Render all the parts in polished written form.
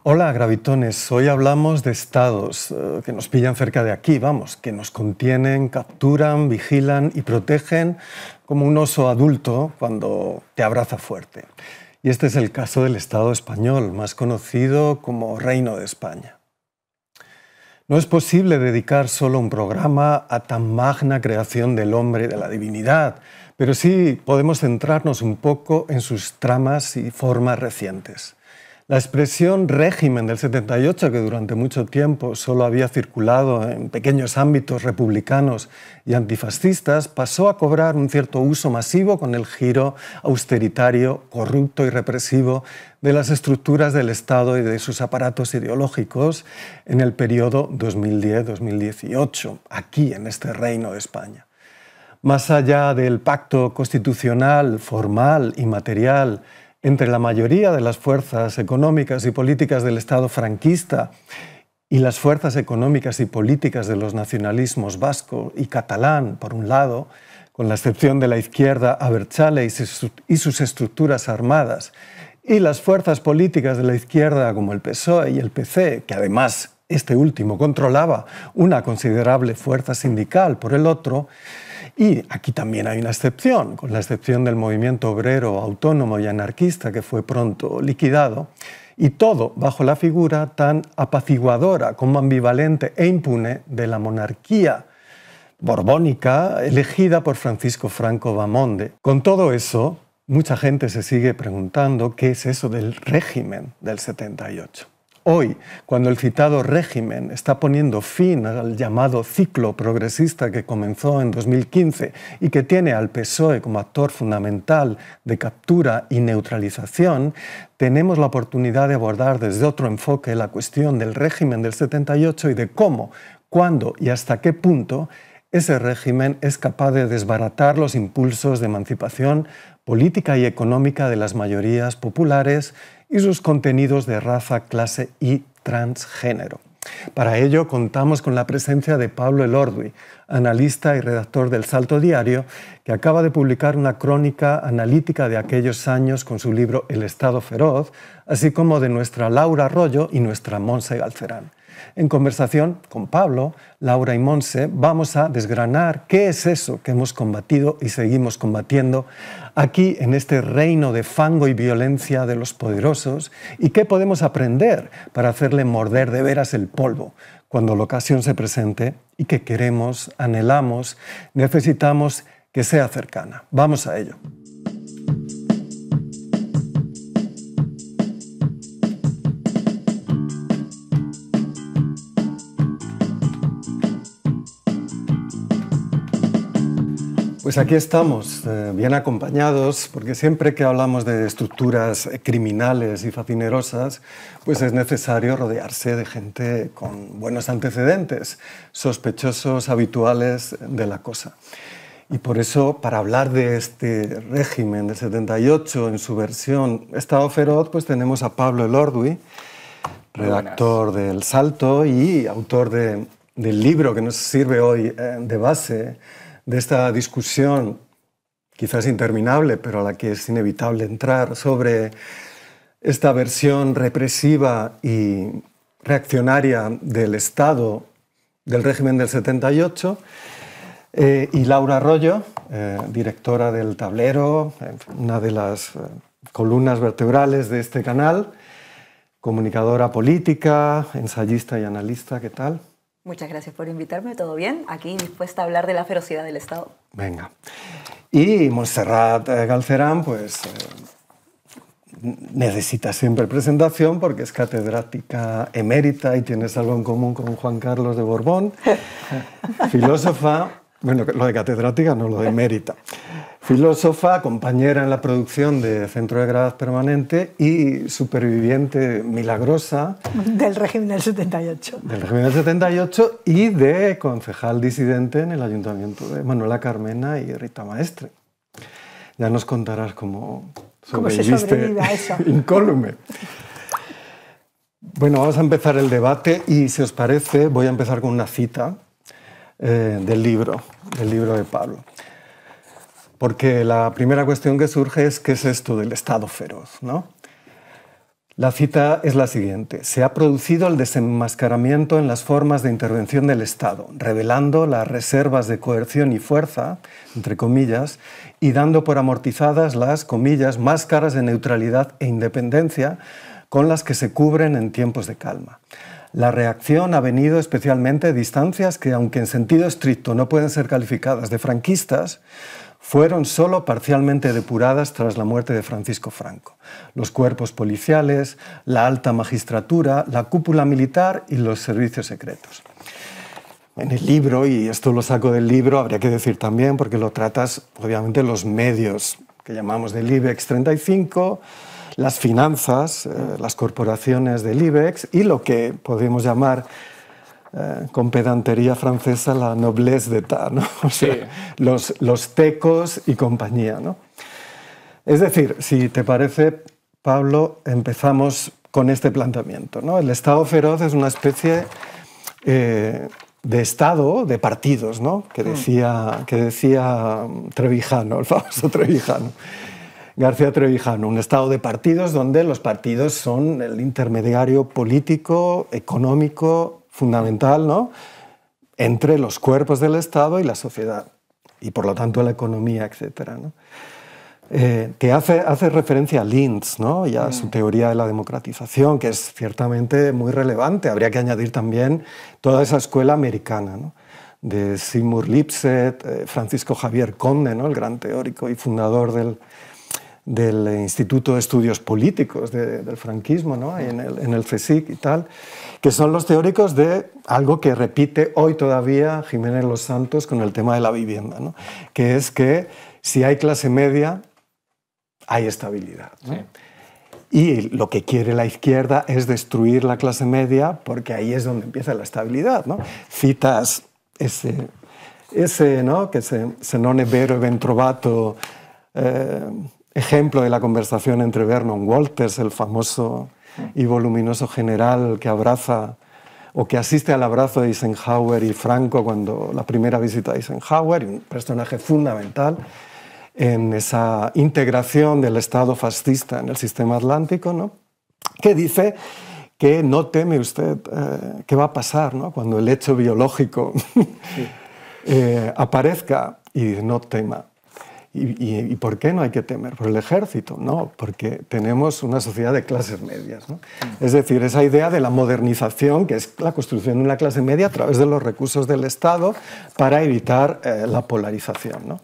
Hola, gravitones. Hoy hablamos de estados que nos pillan cerca de aquí, vamos, que nos contienen, capturan, vigilan y protegen como un oso adulto cuando te abraza fuerte. Y este es el caso del Estado español, más conocido como Reino de España. No es posible dedicar solo un programa a tan magna creación del hombre y de la divinidad, pero sí podemos centrarnos un poco en sus tramas y formas recientes. La expresión régimen del 78, que durante mucho tiempo solo había circulado en pequeños ámbitos republicanos y antifascistas, pasó a cobrar un cierto uso masivo con el giro austeritario, corrupto y represivo de las estructuras del Estado y de sus aparatos ideológicos en el periodo 2010-2018, aquí en este Reino de España. Más allá del pacto constitucional, formal y material entre la mayoría de las fuerzas económicas y políticas del Estado franquista y las fuerzas económicas y políticas de los nacionalismos vasco y catalán, por un lado, con la excepción de la izquierda abertzale y sus estructuras armadas, y las fuerzas políticas de la izquierda como el PSOE y el PC, que además este último controlaba una considerable fuerza sindical por el otro. Y aquí también hay una excepción, con la excepción del movimiento obrero autónomo y anarquista que fue pronto liquidado, y todo bajo la figura tan apaciguadora como ambivalente e impune de la monarquía borbónica elegida por Francisco Franco Bahamonde. Con todo eso, mucha gente se sigue preguntando qué es eso del régimen del 78. Hoy, cuando el citado régimen está poniendo fin al llamado ciclo progresista que comenzó en 2015 y que tiene al PSOE como actor fundamental de captura y neutralización, tenemos la oportunidad de abordar desde otro enfoque la cuestión del régimen del 78 y de cómo, cuándo y hasta qué punto ese régimen es capaz de desbaratar los impulsos de emancipación política y económica de las mayorías populares y sus contenidos de raza, clase y transgénero. Para ello contamos con la presencia de Pablo Elorduy, analista y redactor del Salto Diario, que acaba de publicar una crónica analítica de aquellos años con su libro El Estado Feroz, así como de nuestra Laura Arroyo y nuestra Montse Galcerán. En conversación con Pablo, Laura y Montse vamos a desgranar qué es eso que hemos combatido y seguimos combatiendo aquí en este reino de fango y violencia de los poderosos y qué podemos aprender para hacerle morder de veras el polvo cuando la ocasión se presente y que queremos, anhelamos, necesitamos que sea cercana. Vamos a ello. Pues aquí estamos, bien acompañados, porque siempre que hablamos de estructuras criminales y facinerosas, pues es necesario rodearse de gente con buenos antecedentes, sospechosos habituales de la cosa. Y por eso, para hablar de este régimen del 78 en su versión Estado Feroz, pues tenemos a Pablo Elorduy, redactor del Salto y autor del libro que nos sirve hoy de base de esta discusión, quizás interminable, pero a la que es inevitable entrar, sobre esta versión represiva y reaccionaria del Estado del régimen del 78, y Laura Arroyo, directora del Tablero, una de las columnas vertebrales de este canal, comunicadora política, ensayista y analista. ¿Qué tal? Muchas gracias por invitarme, ¿todo bien? Aquí dispuesta a hablar de la ferocidad del Estado. Venga. Y Montserrat Galcerán, pues necesita siempre presentación porque es catedrática emérita y tienes algo en común con Juan Carlos de Borbón, filósofa, bueno, lo de catedrática no, lo de emérita. Filósofa, compañera en la producción de Centro de Gravedad Permanente y superviviente milagrosa del régimen del 78. Del régimen del 78 y de concejal disidente en el ayuntamiento de Manuela Carmena y Rita Maestre. Ya nos contarás cómo sobreviviste a eso. Incólume. Bueno, vamos a empezar el debate y, si os parece, voy a empezar con una cita del libro de Pablo. Porque la primera cuestión que surge es ¿qué es esto del Estado feroz?, ¿no? La cita es la siguiente: se ha producido el desenmascaramiento en las formas de intervención del Estado, revelando las reservas de coerción y fuerza, entre comillas, y dando por amortizadas las, comillas, máscaras de neutralidad e independencia con las que se cubren en tiempos de calma. La reacción ha venido especialmente de distancias que, aunque en sentido estricto no pueden ser calificadas de franquistas, fueron solo parcialmente depuradas tras la muerte de Francisco Franco. Los cuerpos policiales, la alta magistratura, la cúpula militar y los servicios secretos. En el libro, y esto lo saco del libro, habría que decir también, porque lo tratas, obviamente, los medios que llamamos del IBEX 35, las finanzas, las corporaciones del IBEX y lo que podemos llamar con pedantería francesa la noblesse d'État, ¿no? O sea, sí. los tecos y compañía, ¿no? Es decir, si te parece, Pablo, empezamos con este planteamiento, ¿no? El Estado feroz es una especie de Estado de partidos, ¿no? que decía Trevijano, el famoso Trevijano. García Trevijano, un Estado de partidos donde los partidos son el intermediario político, económico, fundamental, ¿no? entre los cuerpos del Estado y la sociedad, y por lo tanto la economía, etc., ¿no? Que hace referencia a Linz, ¿no? y a su teoría de la democratización, que es ciertamente muy relevante. Habría que añadir también toda esa escuela americana, ¿no? de Seymour Lipset, Francisco Javier Conde, ¿no? el gran teórico y fundador del Instituto de Estudios Políticos del franquismo, ¿no? en el CSIC y tal, que son los teóricos de algo que repite hoy todavía Jiménez Los Santos con el tema de la vivienda, ¿no? que es que si hay clase media, hay estabilidad, ¿no? Sí. Y lo que quiere la izquierda es destruir la clase media porque ahí es donde empieza la estabilidad, ¿no? Citas ese ¿no? che se non è vero e ben trovato ejemplo de la conversación entre Vernon Walters, el famoso y voluminoso general que abraza o que asiste al abrazo de Eisenhower y Franco cuando la primera visita a Eisenhower, un personaje fundamental en esa integración del Estado fascista en el sistema atlántico, ¿no? que dice que no teme usted qué va a pasar, ¿no? cuando el hecho biológico aparezca, y no tema. ¿Y por qué no hay que temer? Por el ejército, no, porque tenemos una sociedad de clases medias, ¿no? Es decir, esa idea de la modernización, que es la construcción de una clase media a través de los recursos del Estado para evitar la polarización, ¿no?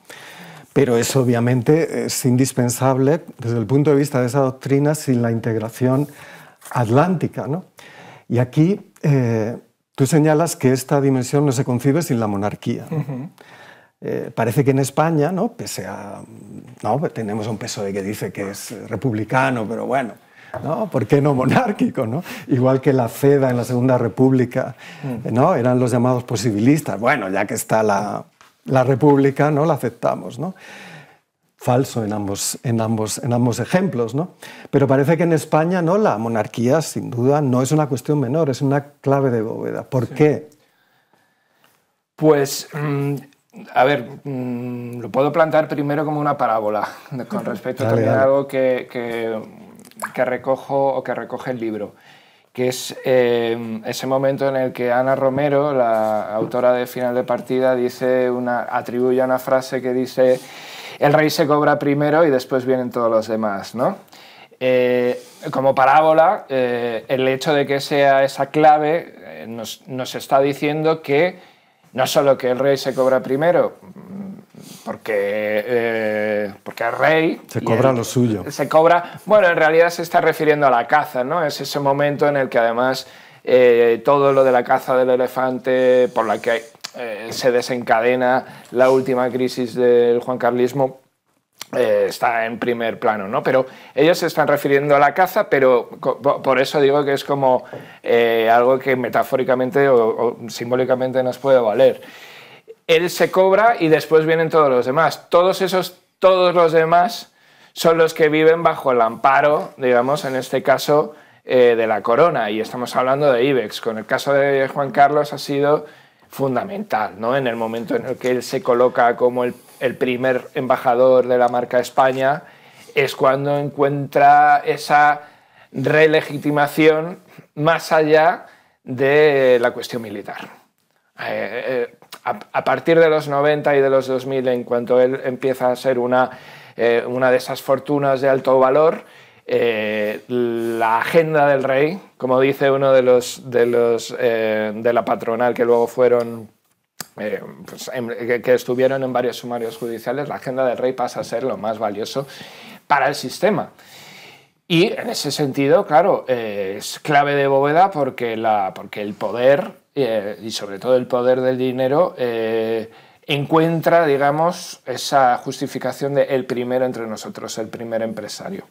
Pero eso obviamente es indispensable desde el punto de vista de esa doctrina sin la integración atlántica, ¿no? Y aquí tú señalas que esta dimensión no se concibe sin la monarquía, ¿no? Parece que en España, ¿no? pese a... No, tenemos un PSOE que dice que es republicano, pero bueno, ¿no? ¿por qué no monárquico? ¿no? Igual que la CEDA en la Segunda República, ¿no? eran los llamados posibilistas. Bueno, ya que está la República, ¿no? la aceptamos, ¿no? Falso en ambos ejemplos, ¿no? Pero parece que en España, ¿no? la monarquía, sin duda, no es una cuestión menor, es una clave de bóveda. ¿Por qué? Pues... a ver, lo puedo plantear primero como una parábola con respecto también a algo que recojo o que recoge el libro, que es ese momento en el que Ana Romero, la autora de Final de Partida, atribuye una frase que dice: el rey se cobra primero y después vienen todos los demás, ¿no? Como parábola, el hecho de que sea esa clave nos está diciendo que no solo que el rey se cobra primero, porque el rey... Se cobra lo suyo. Se cobra... Bueno, en realidad se está refiriendo a la caza, ¿no? Es ese momento en el que además todo lo de la caza del elefante, por la que se desencadena la última crisis del juancarlismo, está en primer plano, ¿no? Pero ellos se están refiriendo a la caza, pero por eso digo que es como algo que metafóricamente o simbólicamente nos puede valer. Él se cobra y después vienen todos los demás. Todos los demás son los que viven bajo el amparo, digamos, en este caso, de la corona. Y estamos hablando de IBEX. Con el caso de Juan Carlos ha sido fundamental, ¿no? En el momento en el que él se coloca como el primer embajador de la marca España, es cuando encuentra esa relegitimación más allá de la cuestión militar. A partir de los 90 y de los 2000, en cuanto él empieza a ser una de esas fortunas de alto valor, la agenda del rey, como dice uno de la patronal que luego fueron, que estuvieron en varios sumarios judiciales, la agenda del rey pasa a ser lo más valioso para el sistema. Y en ese sentido, claro, es clave de bóveda porque el poder, y sobre todo el poder del dinero, encuentra, digamos, esa justificación de el primero entre nosotros, el primer empresario.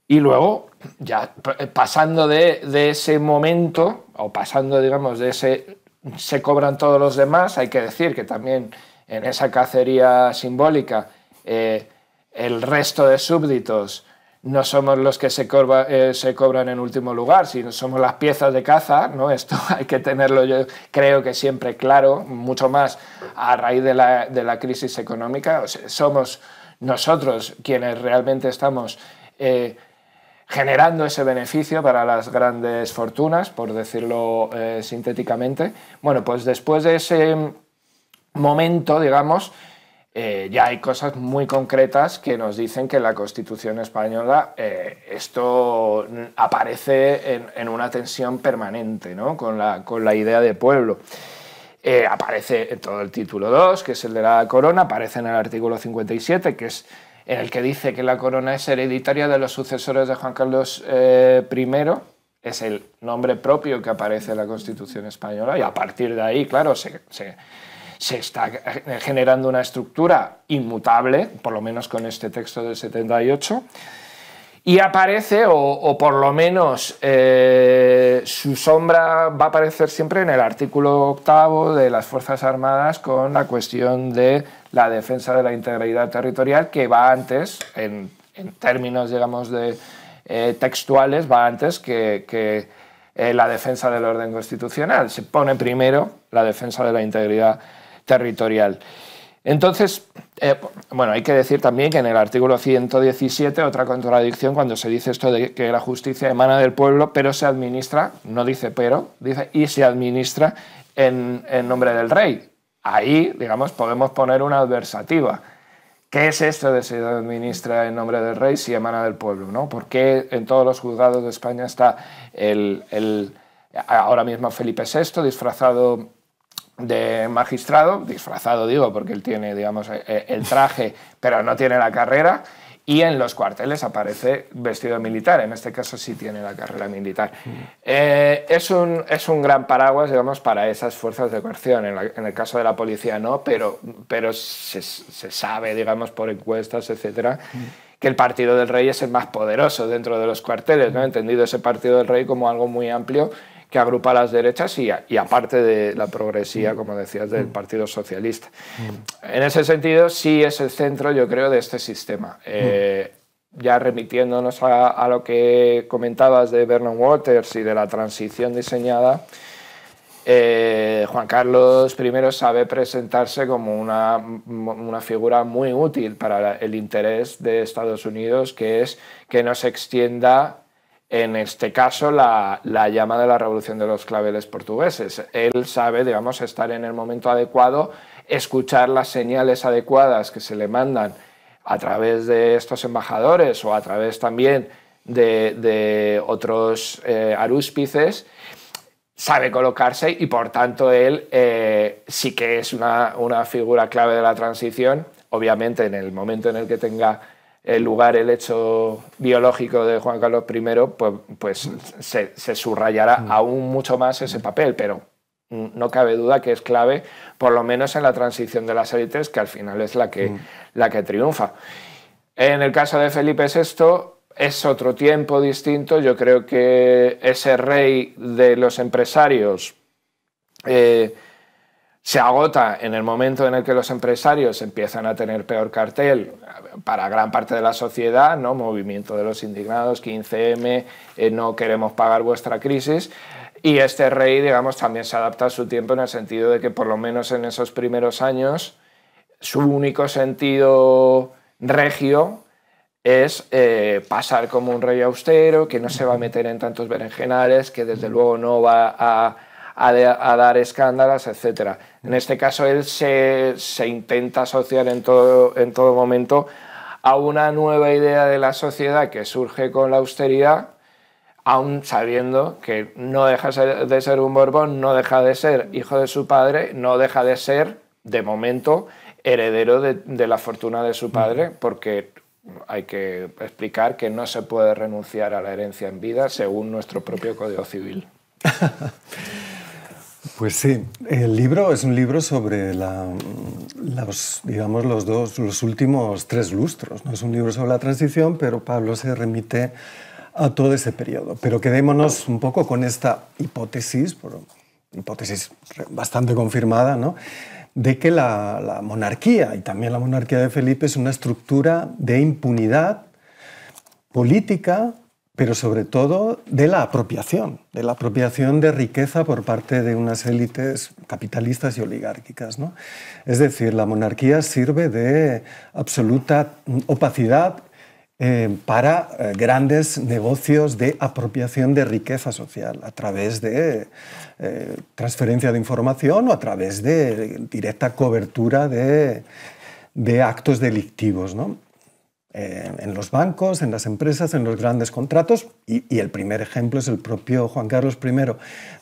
Y luego, ya pasando de ese momento, o pasando, digamos, de ese se cobran todos los demás, hay que decir que también en esa cacería simbólica el resto de súbditos no somos los que se cobran en último lugar, sino somos las piezas de caza, ¿no? Esto hay que tenerlo, yo creo que siempre claro, mucho más a raíz de la crisis económica. O sea, somos nosotros quienes realmente estamos generando ese beneficio para las grandes fortunas, por decirlo sintéticamente. Bueno, pues después de ese momento, digamos, ya hay cosas muy concretas que nos dicen que en la Constitución española esto aparece en una tensión permanente, ¿no? con la idea de pueblo. Aparece en todo el título 2, que es el de la corona, aparece en el artículo 57, que es en el que dice que la corona es hereditaria de los sucesores de Juan Carlos I, es el nombre propio que aparece en la Constitución española, y a partir de ahí, claro, se está generando una estructura inmutable, por lo menos con este texto del 78, y aparece, o por lo menos su sombra va a aparecer siempre en el artículo 8 de las Fuerzas Armadas con la cuestión de la defensa de la integridad territorial, que va antes, en términos, digamos, textuales, va antes que la defensa del orden constitucional. Se pone primero la defensa de la integridad territorial. Entonces, bueno, hay que decir también que en el artículo 117, otra contradicción, cuando se dice esto de que la justicia emana del pueblo, pero se administra, no dice pero, dice y se administra en nombre del rey. Ahí, digamos, podemos poner una adversativa. ¿Qué es esto de se administra en nombre del rey si emana del pueblo, ¿no? ¿Por qué en todos los juzgados de España está ahora mismo Felipe VI disfrazado de magistrado, disfrazado digo porque él tiene, digamos, el traje pero no tiene la carrera, y en los cuarteles aparece vestido de militar, en este caso sí tiene la carrera militar. Es un gran paraguas, digamos, para esas fuerzas de coerción. En el caso de la policía no, pero se sabe, digamos, por encuestas, etcétera, que el partido del rey es el más poderoso dentro de los cuarteles, ¿no? Entendido ese partido del rey como algo muy amplio que agrupa a las derechas y aparte de la progresía, como decías, del Partido Socialista. En ese sentido, sí es el centro, yo creo, de este sistema. Ya remitiéndonos a lo que comentabas de Vernon Waters y de la transición diseñada, Juan Carlos I sabe presentarse como una figura muy útil para el interés de Estados Unidos, que es que no se extienda, en este caso, la llama de la Revolución de los Claveles portugueses. Él sabe, digamos, estar en el momento adecuado, escuchar las señales adecuadas que se le mandan a través de estos embajadores o a través también de otros arúspices, sabe colocarse y, por tanto, él sí que es una figura clave de la transición. Obviamente, en el momento en el que tenga lugar el hecho biológico de Juan Carlos I, pues se subrayará aún mucho más ese papel, pero no cabe duda que es clave, por lo menos en la transición de las élites, que al final es la que triunfa. En el caso de Felipe VI es otro tiempo distinto. Yo creo que ese rey de los empresarios se agota en el momento en el que los empresarios empiezan a tener peor cartel para gran parte de la sociedad, ¿no? Movimiento de los indignados, 15M, no queremos pagar vuestra crisis. Y este rey, digamos, también se adapta a su tiempo en el sentido de que, por lo menos en esos primeros años, su único sentido regio es pasar como un rey austero, que no se va a meter en tantos berenjenales, que desde luego no va a dar escándalos, etc. En este caso él se intenta asociar en todo momento a una nueva idea de la sociedad que surge con la austeridad, aún sabiendo que no deja de ser un Borbón, no deja de ser hijo de su padre, no deja de ser, de momento, heredero de la fortuna de su padre, porque hay que explicar que no se puede renunciar a la herencia en vida según nuestro propio Código Civil. Pues sí, el libro es un libro sobre digamos, los últimos 3 lustros. No es un libro sobre la transición, pero Pablo se remite a todo ese periodo. Pero quedémonos un poco con esta hipótesis bastante confirmada, ¿no?, de que la monarquía, y también la monarquía de Felipe, es una estructura de impunidad política, pero sobre todo de la apropiación de riqueza por parte de unas élites capitalistas y oligárquicas, ¿no? Es decir, la monarquía sirve de absoluta opacidad para grandes negocios de apropiación de riqueza social a través de transferencia de información o a través de directa cobertura de actos delictivos, ¿no?, en los bancos, en las empresas, en los grandes contratos, y el primer ejemplo es el propio Juan Carlos I.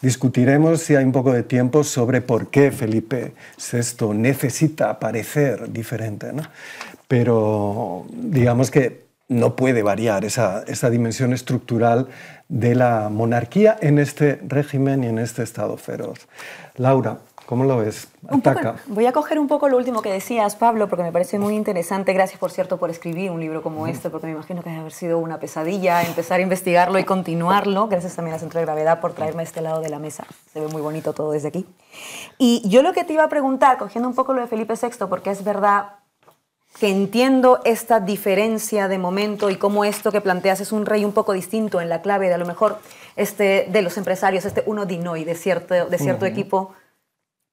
Discutiremos, si hay un poco de tiempo, sobre por qué Felipe VI necesita parecer diferente, ¿no? Pero digamos que no puede variar esa dimensión estructural de la monarquía en este régimen y en este estado feroz. Laura, ¿cómo lo ves? Ataca. Voy a coger un poco lo último que decías, Pablo, porque me parece muy interesante. Gracias, por cierto, por escribir un libro como este, porque me imagino que debe haber sido una pesadilla empezar a investigarlo y continuarlo. Gracias también a Centro de Gravedad por traerme a este lado de la mesa. Se ve muy bonito todo desde aquí. Y yo lo que te iba a preguntar, cogiendo un poco lo de Felipe VI, porque es verdad que entiendo esta diferencia de momento y cómo esto que planteas es un rey un poco distinto en la clave de a lo mejor de los empresarios, uno dinoi de cierto equipo,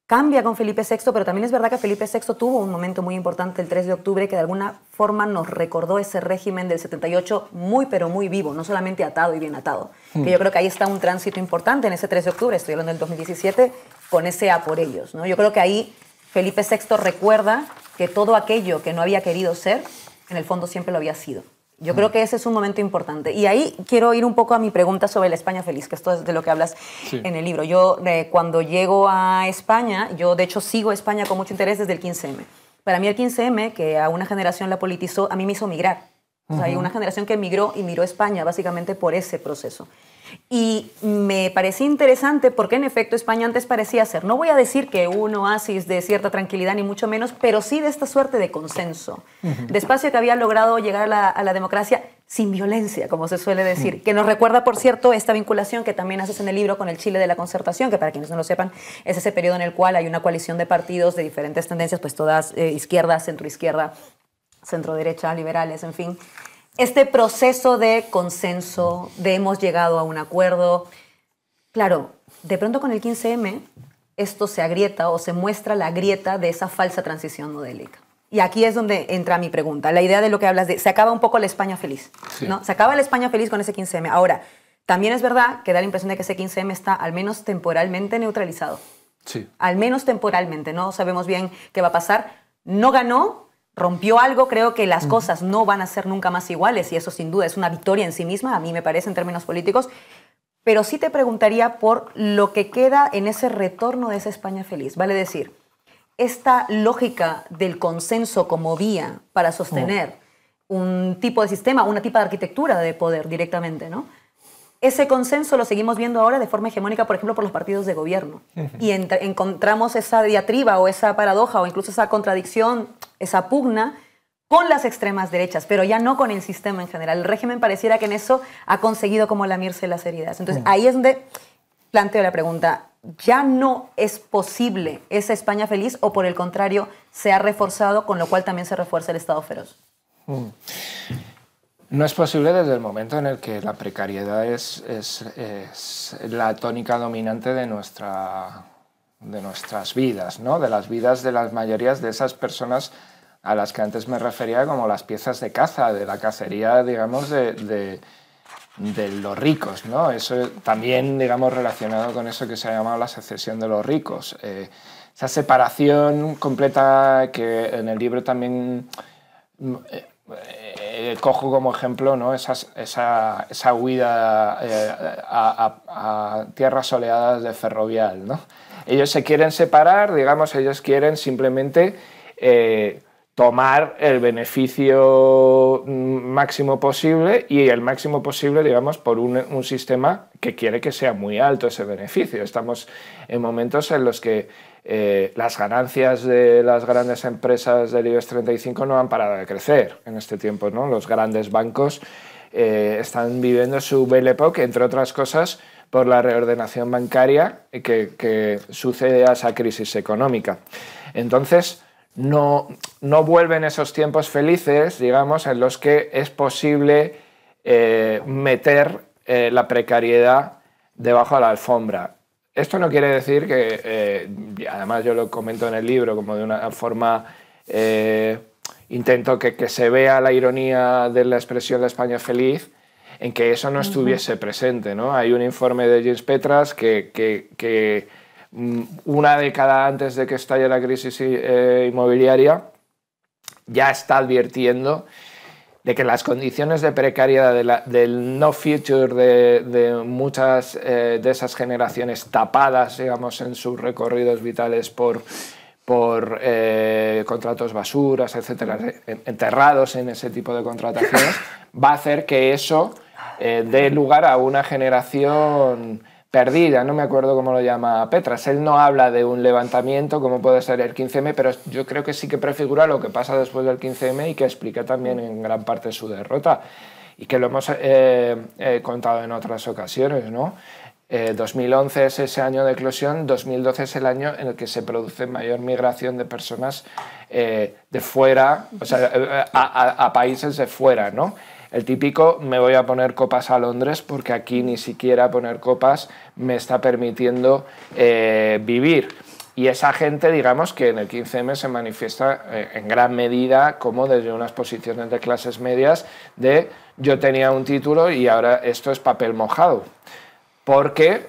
cambia con Felipe VI, pero también es verdad que Felipe VI tuvo un momento muy importante el 3 de octubre que de alguna forma nos recordó ese régimen del 78 muy pero muy vivo, no solamente atado y bien atado. Que yo creo que ahí está un tránsito importante en ese 3 de octubre, estoy hablando del 2017, con ese A por ellos, ¿no? Yo creo que ahí Felipe VI recuerda que todo aquello que no había querido ser, en el fondo siempre lo había sido. Yo creo que ese es un momento importante. Y ahí quiero ir un poco a mi pregunta sobre la España feliz, que esto es de lo que hablas en el libro. Yo, cuando llego a España, yo de hecho sigo España con mucho interés desde el 15M. Para mí el 15M, que a una generación la politizó, a mí me hizo migrar. O sea, hay una generación que migró y miró España básicamente por ese proceso. Y me parecía interesante porque en efecto España antes parecía ser, no voy a decir que un oasis de cierta tranquilidad ni mucho menos, pero sí de esta suerte de consenso, de espacio que había logrado llegar a la democracia sin violencia, como se suele decir, que nos recuerda, por cierto, esta vinculación que también haces en el libro con el Chile de la Concertación, que para quienes no lo sepan, es ese periodo en el cual hay una coalición de partidos de diferentes tendencias, pues todas izquierda, centroizquierda, centroderecha, liberales, en fin. Este proceso de consenso, de hemos llegado a un acuerdo. Claro, de pronto con el 15M esto se agrieta o se muestra la grieta de esa falsa transición modélica. Y aquí es donde entra mi pregunta, la idea de lo que hablas de, se acaba un poco la España feliz, ¿no? Se acaba la España feliz con ese 15M. Ahora, también es verdad que da la impresión de que ese 15M está al menos temporalmente neutralizado. Sí. Al menos temporalmente, no sabemos bien qué va a pasar. No ganó, rompió algo, creo que las cosas no van a ser nunca más iguales y eso sin duda es una victoria en sí misma, a mí me parece en términos políticos, pero sí te preguntaría por lo que queda en ese retorno de esa España feliz, vale decir, esta lógica del consenso como vía para sostener un tipo de sistema, una tipo de arquitectura de poder directamente, ¿no? Ese consenso lo seguimos viendo ahora de forma hegemónica, por ejemplo, por los partidos de gobierno. Y encontramos esa diatriba o esa paradoja o incluso esa contradicción, esa pugna con las extremas derechas, pero ya no con el sistema en general. El régimen pareciera que en eso ha conseguido como lamirse las heridas. Entonces, ahí es donde planteo la pregunta. ¿Ya no es posible esa España feliz o por el contrario se ha reforzado, con lo cual también se refuerza el Estado feroz? No es posible desde el momento en el que la precariedad es la tónica dominante de nuestras vidas, ¿no? De las vidas de las mayorías de esas personas a las que antes me refería como las piezas de caza, de la cacería, digamos, de los ricos, ¿no? Eso también, digamos, relacionado con eso que se ha llamado la secesión de los ricos. Esa separación completa que en el libro también cojo como ejemplo, ¿no? esa huida a tierras soleadas de Ferrovial, ¿no? Ellos se quieren separar, digamos, ellos quieren simplemente tomar el beneficio máximo posible y el máximo posible, digamos, por un sistema que quiere que sea muy alto ese beneficio. Estamos en momentos en los que las ganancias de las grandes empresas del IBEX 35 no han parado de crecer en este tiempo, ¿no? Los grandes bancos están viviendo su Belle Époque, entre otras cosas, por la reordenación bancaria que sucede a esa crisis económica. Entonces, no vuelven esos tiempos felices, digamos, en los que es posible meter la precariedad debajo de la alfombra. Esto no quiere decir que, además yo lo comento en el libro, como de una forma, intento que se vea la ironía de la expresión de España feliz, en que eso no estuviese presente, ¿no? Hay un informe de James Petras que una década antes de que estalle la crisis inmobiliaria ya está advirtiendo de que las condiciones de precariedad del no future de muchas de esas generaciones tapadas, digamos, en sus recorridos vitales por contratos basuras, etcétera, enterrados en ese tipo de contrataciones, va a hacer que eso dé lugar a una generación perdida. No me acuerdo cómo lo llama Petras. Él no habla de un levantamiento como puede ser el 15M, pero yo creo que sí que prefigura lo que pasa después del 15M y que explica también en gran parte su derrota. Y que lo hemos contado en otras ocasiones, ¿no? 2011 es ese año de eclosión, 2012 es el año en el que se produce mayor migración de personas de fuera, o sea, a países de fuera, ¿no? El típico, me voy a poner copas a Londres porque aquí ni siquiera poner copas me está permitiendo vivir. Y esa gente, digamos, que en el 15M se manifiesta en gran medida como desde unas posiciones de clases medias de yo tenía un título y ahora esto es papel mojado. Porque,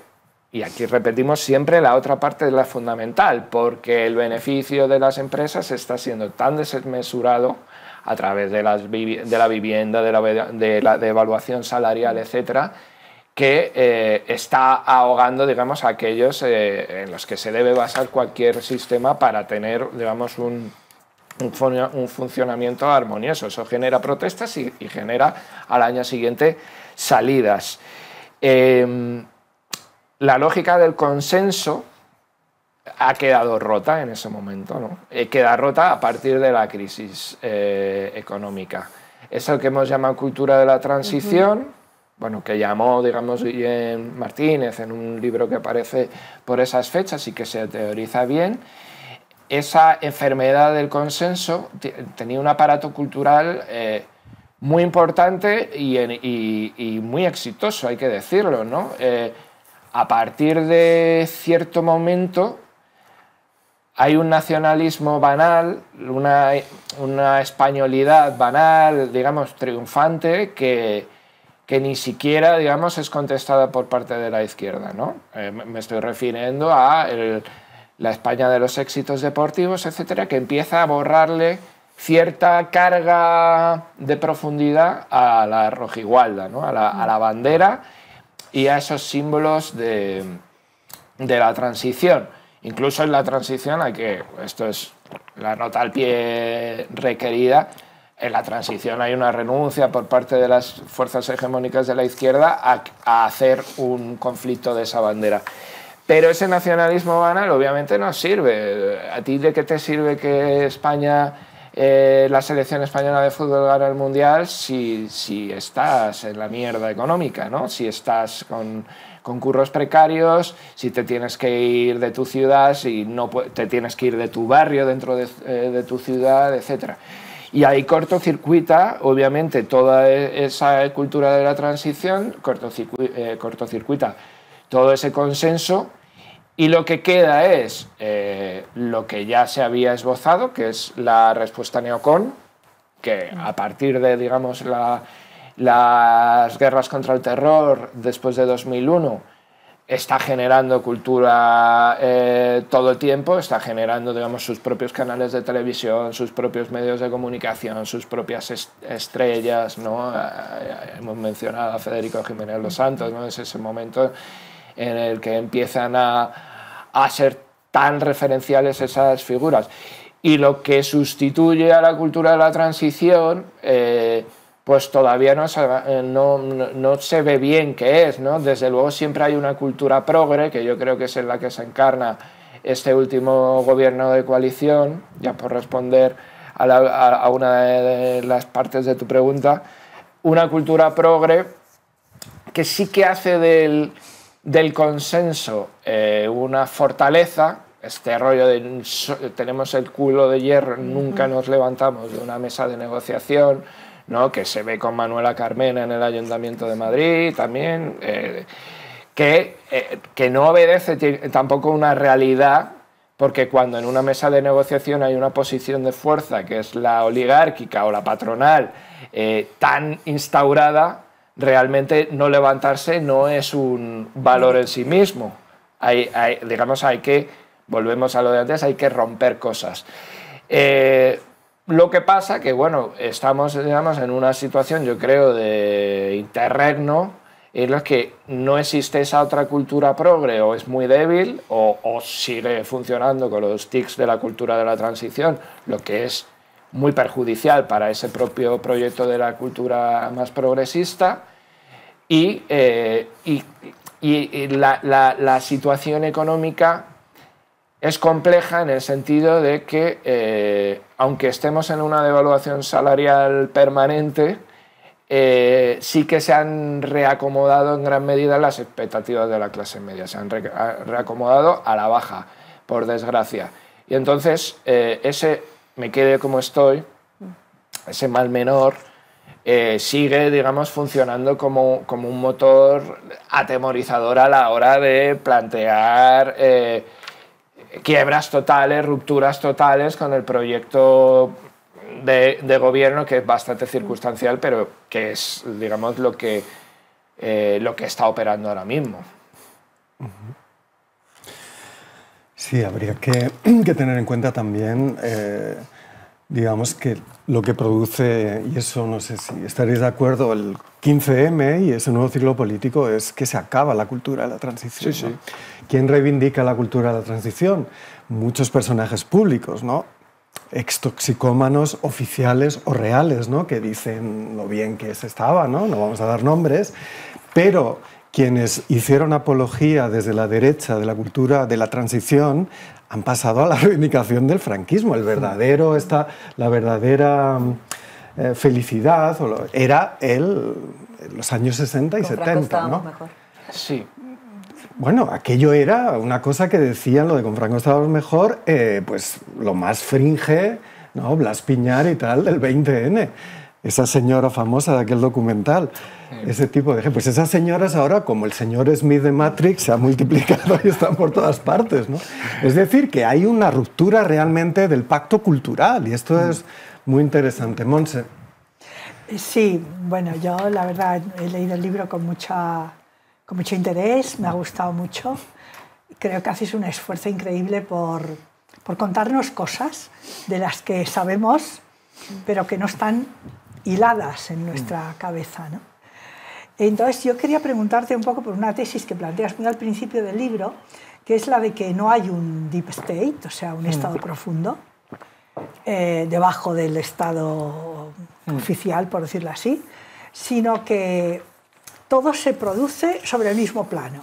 y aquí repetimos siempre la otra parte de la fundamental, porque el beneficio de las empresas está siendo tan desmesurado a través de la vivienda, de la devaluación salarial, etcétera, que está ahogando, digamos, a aquellos en los que se debe basar cualquier sistema para tener, digamos, un funcionamiento armonioso. Eso genera protestas y genera al año siguiente salidas. La lógica del consenso ha quedado rota en ese momento, ¿no? Queda rota a partir de la crisis económica. Es lo que hemos llamado cultura de la transición, bueno, que llamó, digamos, Guillem Martínez en un libro que aparece por esas fechas y que se teoriza bien. Esa enfermedad del consenso tenía un aparato cultural muy importante y muy exitoso, hay que decirlo, ¿no? A partir de cierto momento hay un nacionalismo banal, una españolidad banal, digamos, triunfante, que ni siquiera, digamos, es contestada por parte de la izquierda, ¿no? Me estoy refiriendo a la España de los éxitos deportivos, etcétera, que empieza a borrarle cierta carga de profundidad a la rojigualda, ¿no? a la bandera y a esos símbolos de la transición. Incluso en la transición, esto es la nota al pie requerida, en la transición hay una renuncia por parte de las fuerzas hegemónicas de la izquierda a hacer un conflicto de esa bandera. Pero ese nacionalismo banal obviamente no sirve. ¿A ti de qué te sirve que España, la selección española de fútbol gane el Mundial si estás en la mierda económica, ¿no? Si estás con curros precarios, si te tienes que ir de tu ciudad, si no te tienes que ir de tu barrio dentro de tu ciudad, etc. Y ahí cortocircuita, obviamente, toda esa cultura de la transición, cortocircuita todo ese consenso Y lo que queda es lo que ya se había esbozado, que es la respuesta neocon, que a partir de, digamos, las guerras contra el terror después de 2001, está generando cultura todo el tiempo, está generando, digamos, sus propios canales de televisión, sus propios medios de comunicación, sus propias estrellas, ¿no? Hemos mencionado a Federico Jiménez Los Santos, ¿no? Es ese momento en el que empiezan a ser tan referenciales esas figuras. Y lo que sustituye a la cultura de la transición, pues todavía no se ve bien qué es, ¿no? Desde luego siempre hay una cultura progre, que yo creo que es en la que se encarna este último gobierno de coalición, ya por responder a una de las partes de tu pregunta, una cultura progre que sí que hace del consenso una fortaleza, este rollo de tenemos el culo de hierro, nunca nos levantamos de una mesa de negociación, ¿no? Que se ve con Manuela Carmena en el Ayuntamiento de Madrid también, que no obedece tampoco una realidad, porque cuando en una mesa de negociación hay una posición de fuerza, que es la oligárquica o la patronal, tan instaurada, realmente no levantarse no es un valor en sí mismo. Digamos, volvemos a lo de antes, hay que romper cosas. Lo que pasa que, bueno, estamos, digamos, en una situación, yo creo, de interregno, en la que no existe esa otra cultura progre, o es muy débil, o sigue funcionando con los tics de la cultura de la transición, lo que es muy perjudicial para ese propio proyecto de la cultura más progresista, y la situación económica es compleja en el sentido de que, aunque estemos en una devaluación salarial permanente, sí que se han reacomodado en gran medida las expectativas de la clase media, se han reacomodado a la baja, por desgracia. Y entonces, ese me quede como estoy, ese mal menor, sigue, digamos, funcionando como un motor atemorizador a la hora de plantear quiebras totales, rupturas totales con el proyecto de gobierno, que es bastante circunstancial, pero que es, digamos, lo que está operando ahora mismo. Sí, habría que tener en cuenta también, digamos, que lo que produce, y eso no sé si estaréis de acuerdo, el 15M y ese nuevo ciclo político, es que se acaba la cultura de la transición. Sí, ¿no? sí. ¿Quién reivindica la cultura de la transición? Muchos personajes públicos, ¿no? Extoxicómanos oficiales o reales, ¿no? Que dicen lo bien que se estaba, ¿no? No vamos a dar nombres, pero quienes hicieron apología desde la derecha de la cultura de la transición han pasado a la reivindicación del franquismo. La verdadera felicidad era los años 60 y 70, ¿no? Mejor. Sí. Bueno, aquello era una cosa que decían, lo de con Franco estábamos mejor, pues lo más fringe, ¿no? Blas Piñar y tal, del 20N. Esa señora famosa de aquel documental, ese tipo de gente. Pues esas señoras ahora, como el señor Smith de Matrix, se ha multiplicado y están por todas partes, ¿no? Es decir, que hay una ruptura realmente del pacto cultural, y esto es muy interesante. Montse. Sí, bueno, yo la verdad he leído el libro con mucho interés, me ha gustado mucho. Creo que haces un esfuerzo increíble por contarnos cosas de las que sabemos, pero que no están hiladas en nuestra cabeza, ¿no? Entonces yo quería preguntarte un poco por una tesis que planteas muy al principio del libro, que es la de que no hay un deep state, o sea, un estado profundo, debajo del estado oficial, por decirlo así, sino que todo se produce sobre el mismo plano.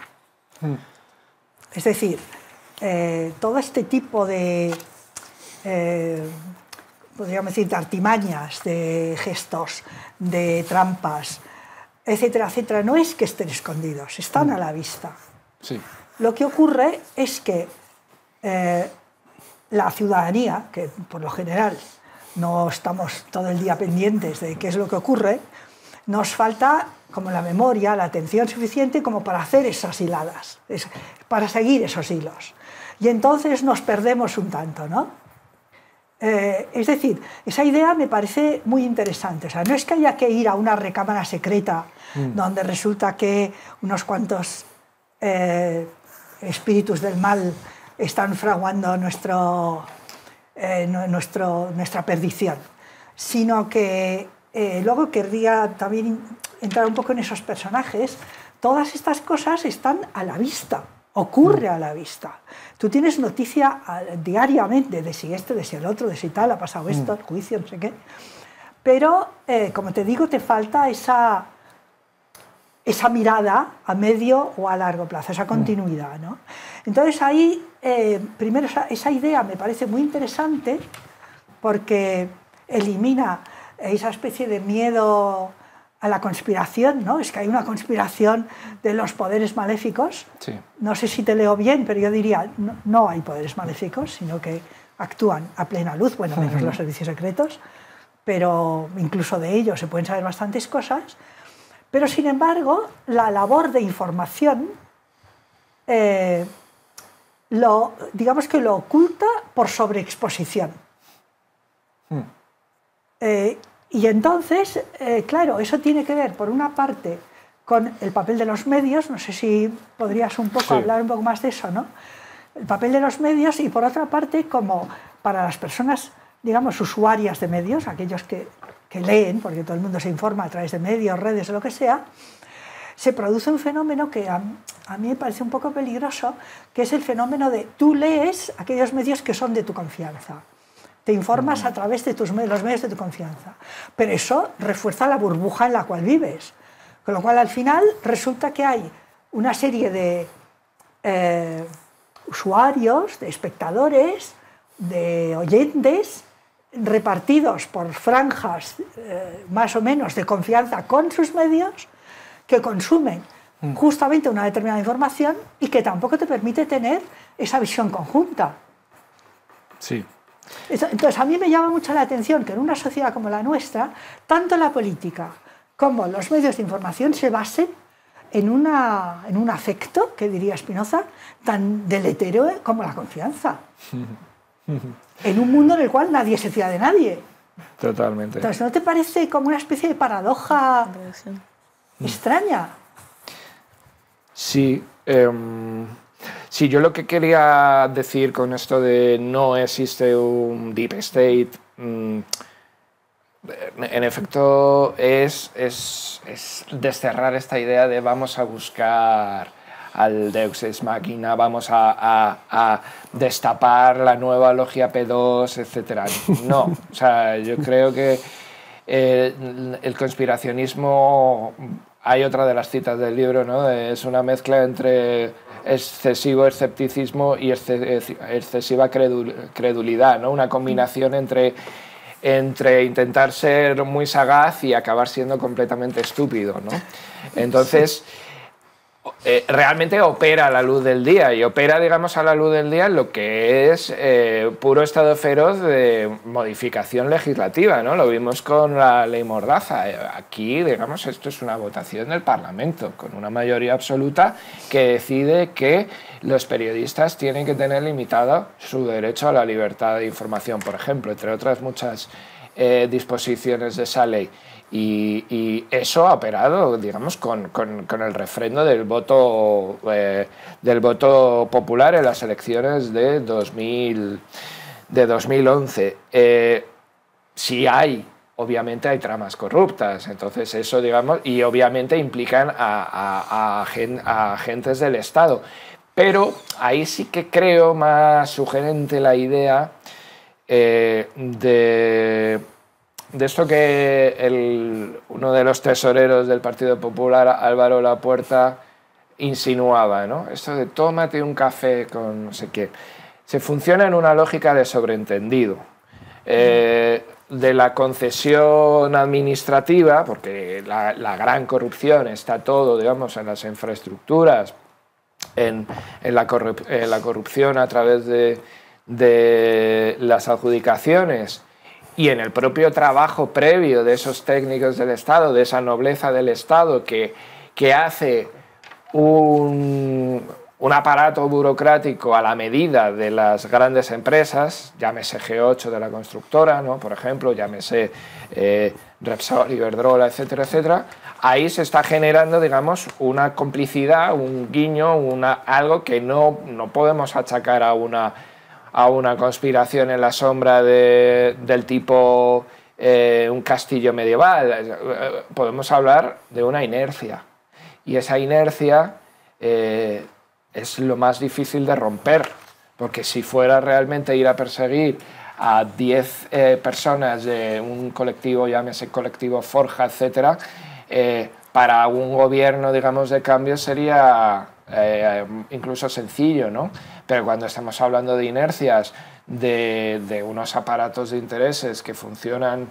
Es decir, todo este tipo de, podríamos decir, de artimañas, de gestos, de trampas, etcétera, etcétera, no es que estén escondidos, están a la vista. Sí. Lo que ocurre es que la ciudadanía, que por lo general no estamos todo el día pendientes de qué es lo que ocurre, nos falta como la memoria, la atención suficiente como para hacer esas hiladas, para seguir esos hilos. Y entonces nos perdemos un tanto, ¿no? Es decir, esa idea me parece muy interesante. O sea, no es que haya que ir a una recámara secreta donde resulta que unos cuantos espíritus del mal están fraguando nuestra perdición, sino que luego querría también entrar un poco en esos personajes. Todas estas cosas están a la vista, ocurre a la vista. Tú tienes noticia diariamente de si este, de si el otro, de si tal, ha pasado esto, el juicio, no sé qué. Pero, como te digo, te falta esa mirada a medio o a largo plazo, esa continuidad, ¿no? Entonces ahí, primero, esa idea me parece muy interesante porque elimina esa especie de miedo a la conspiración, ¿no? Es que hay una conspiración de los poderes maléficos. Sí. No sé si te leo bien, pero yo diría, no hay poderes maléficos, sino que actúan a plena luz, bueno, menos los servicios secretos, pero incluso de ellos se pueden saber bastantes cosas. Pero, sin embargo, la labor de información, digamos que lo oculta por sobreexposición. Y entonces, claro, eso tiene que ver, por una parte, con el papel de los medios. No sé si podrías un poco hablar un poco más de eso, ¿no? El papel de los medios, y por otra parte, como para las personas, digamos, usuarias de medios, aquellos que leen, porque todo el mundo se informa a través de medios, redes o lo que sea, se produce un fenómeno que a mí me parece un poco peligroso, que es el fenómeno de tú lees aquellos medios que son de tu confianza. Te informas a través de los medios de tu confianza. Pero eso refuerza la burbuja en la cual vives. Con lo cual, al final, resulta que hay una serie de usuarios, de espectadores, de oyentes, repartidos por franjas más o menos de confianza con sus medios, que consumen justamente una determinada información y que tampoco te permite tener esa visión conjunta. Sí. Entonces, a mí me llama mucho la atención que en una sociedad como la nuestra, tanto la política como los medios de información se basen en un afecto, que diría Spinoza, tan deletéreo como la confianza. En un mundo en el cual nadie se fía de nadie. Totalmente. Entonces, ¿no te parece como una especie de paradoja extraña? Sí. Sí, yo lo que quería decir con esto de no existe un deep state, en efecto, es desterrar esta idea de vamos a buscar al Deus Ex Machina, vamos a destapar la nueva logia P2, etc. No, o sea, yo creo que el conspiracionismo, hay otra de las citas del libro, ¿no? Es una mezcla entre excesivo escepticismo y excesiva credulidad, ¿no? Una combinación entre intentar ser muy sagaz y acabar siendo completamente estúpido, ¿no? Entonces, realmente opera a la luz del día, y opera, digamos, a la luz del día lo que es puro estado feroz de modificación legislativa, ¿no? Lo vimos con la ley Mordaza. Aquí, digamos, esto es una votación del Parlamento con una mayoría absoluta que decide que los periodistas tienen que tener limitado su derecho a la libertad de información, por ejemplo, entre otras muchas disposiciones de esa ley. Y eso ha operado, digamos, con el refrendo del voto popular en las elecciones de 2011. Sí obviamente hay tramas corruptas, entonces eso, digamos, y obviamente implican a agentes del Estado. Pero ahí sí que creo más sugerente la idea de esto que uno de los tesoreros del Partido Popular, Álvaro Lapuerta, insinuaba, ¿no? Esto de tómate un café con no sé qué. Se funciona en una lógica de sobreentendido. De la concesión administrativa, porque la gran corrupción está todo, digamos, en las infraestructuras, en la corrupción a través de las adjudicaciones y en el propio trabajo previo de esos técnicos del Estado, de esa nobleza del Estado que hace un aparato burocrático a la medida de las grandes empresas, llámese G8 de la constructora, ¿no? Por ejemplo, llámese Repsol, Iberdrola, etcétera, etcétera. Ahí se está generando, digamos, una complicidad, un guiño, algo que no podemos achacar a una conspiración en la sombra del tipo un castillo medieval. Podemos hablar de una inercia. Y esa inercia es lo más difícil de romper, porque si fuera realmente ir a perseguir a 10 personas de un colectivo, llámese colectivo Forja, etcétera, para un gobierno, digamos, de cambio sería incluso sencillo, ¿no? Pero cuando estamos hablando de inercias, de unos aparatos de intereses que funcionan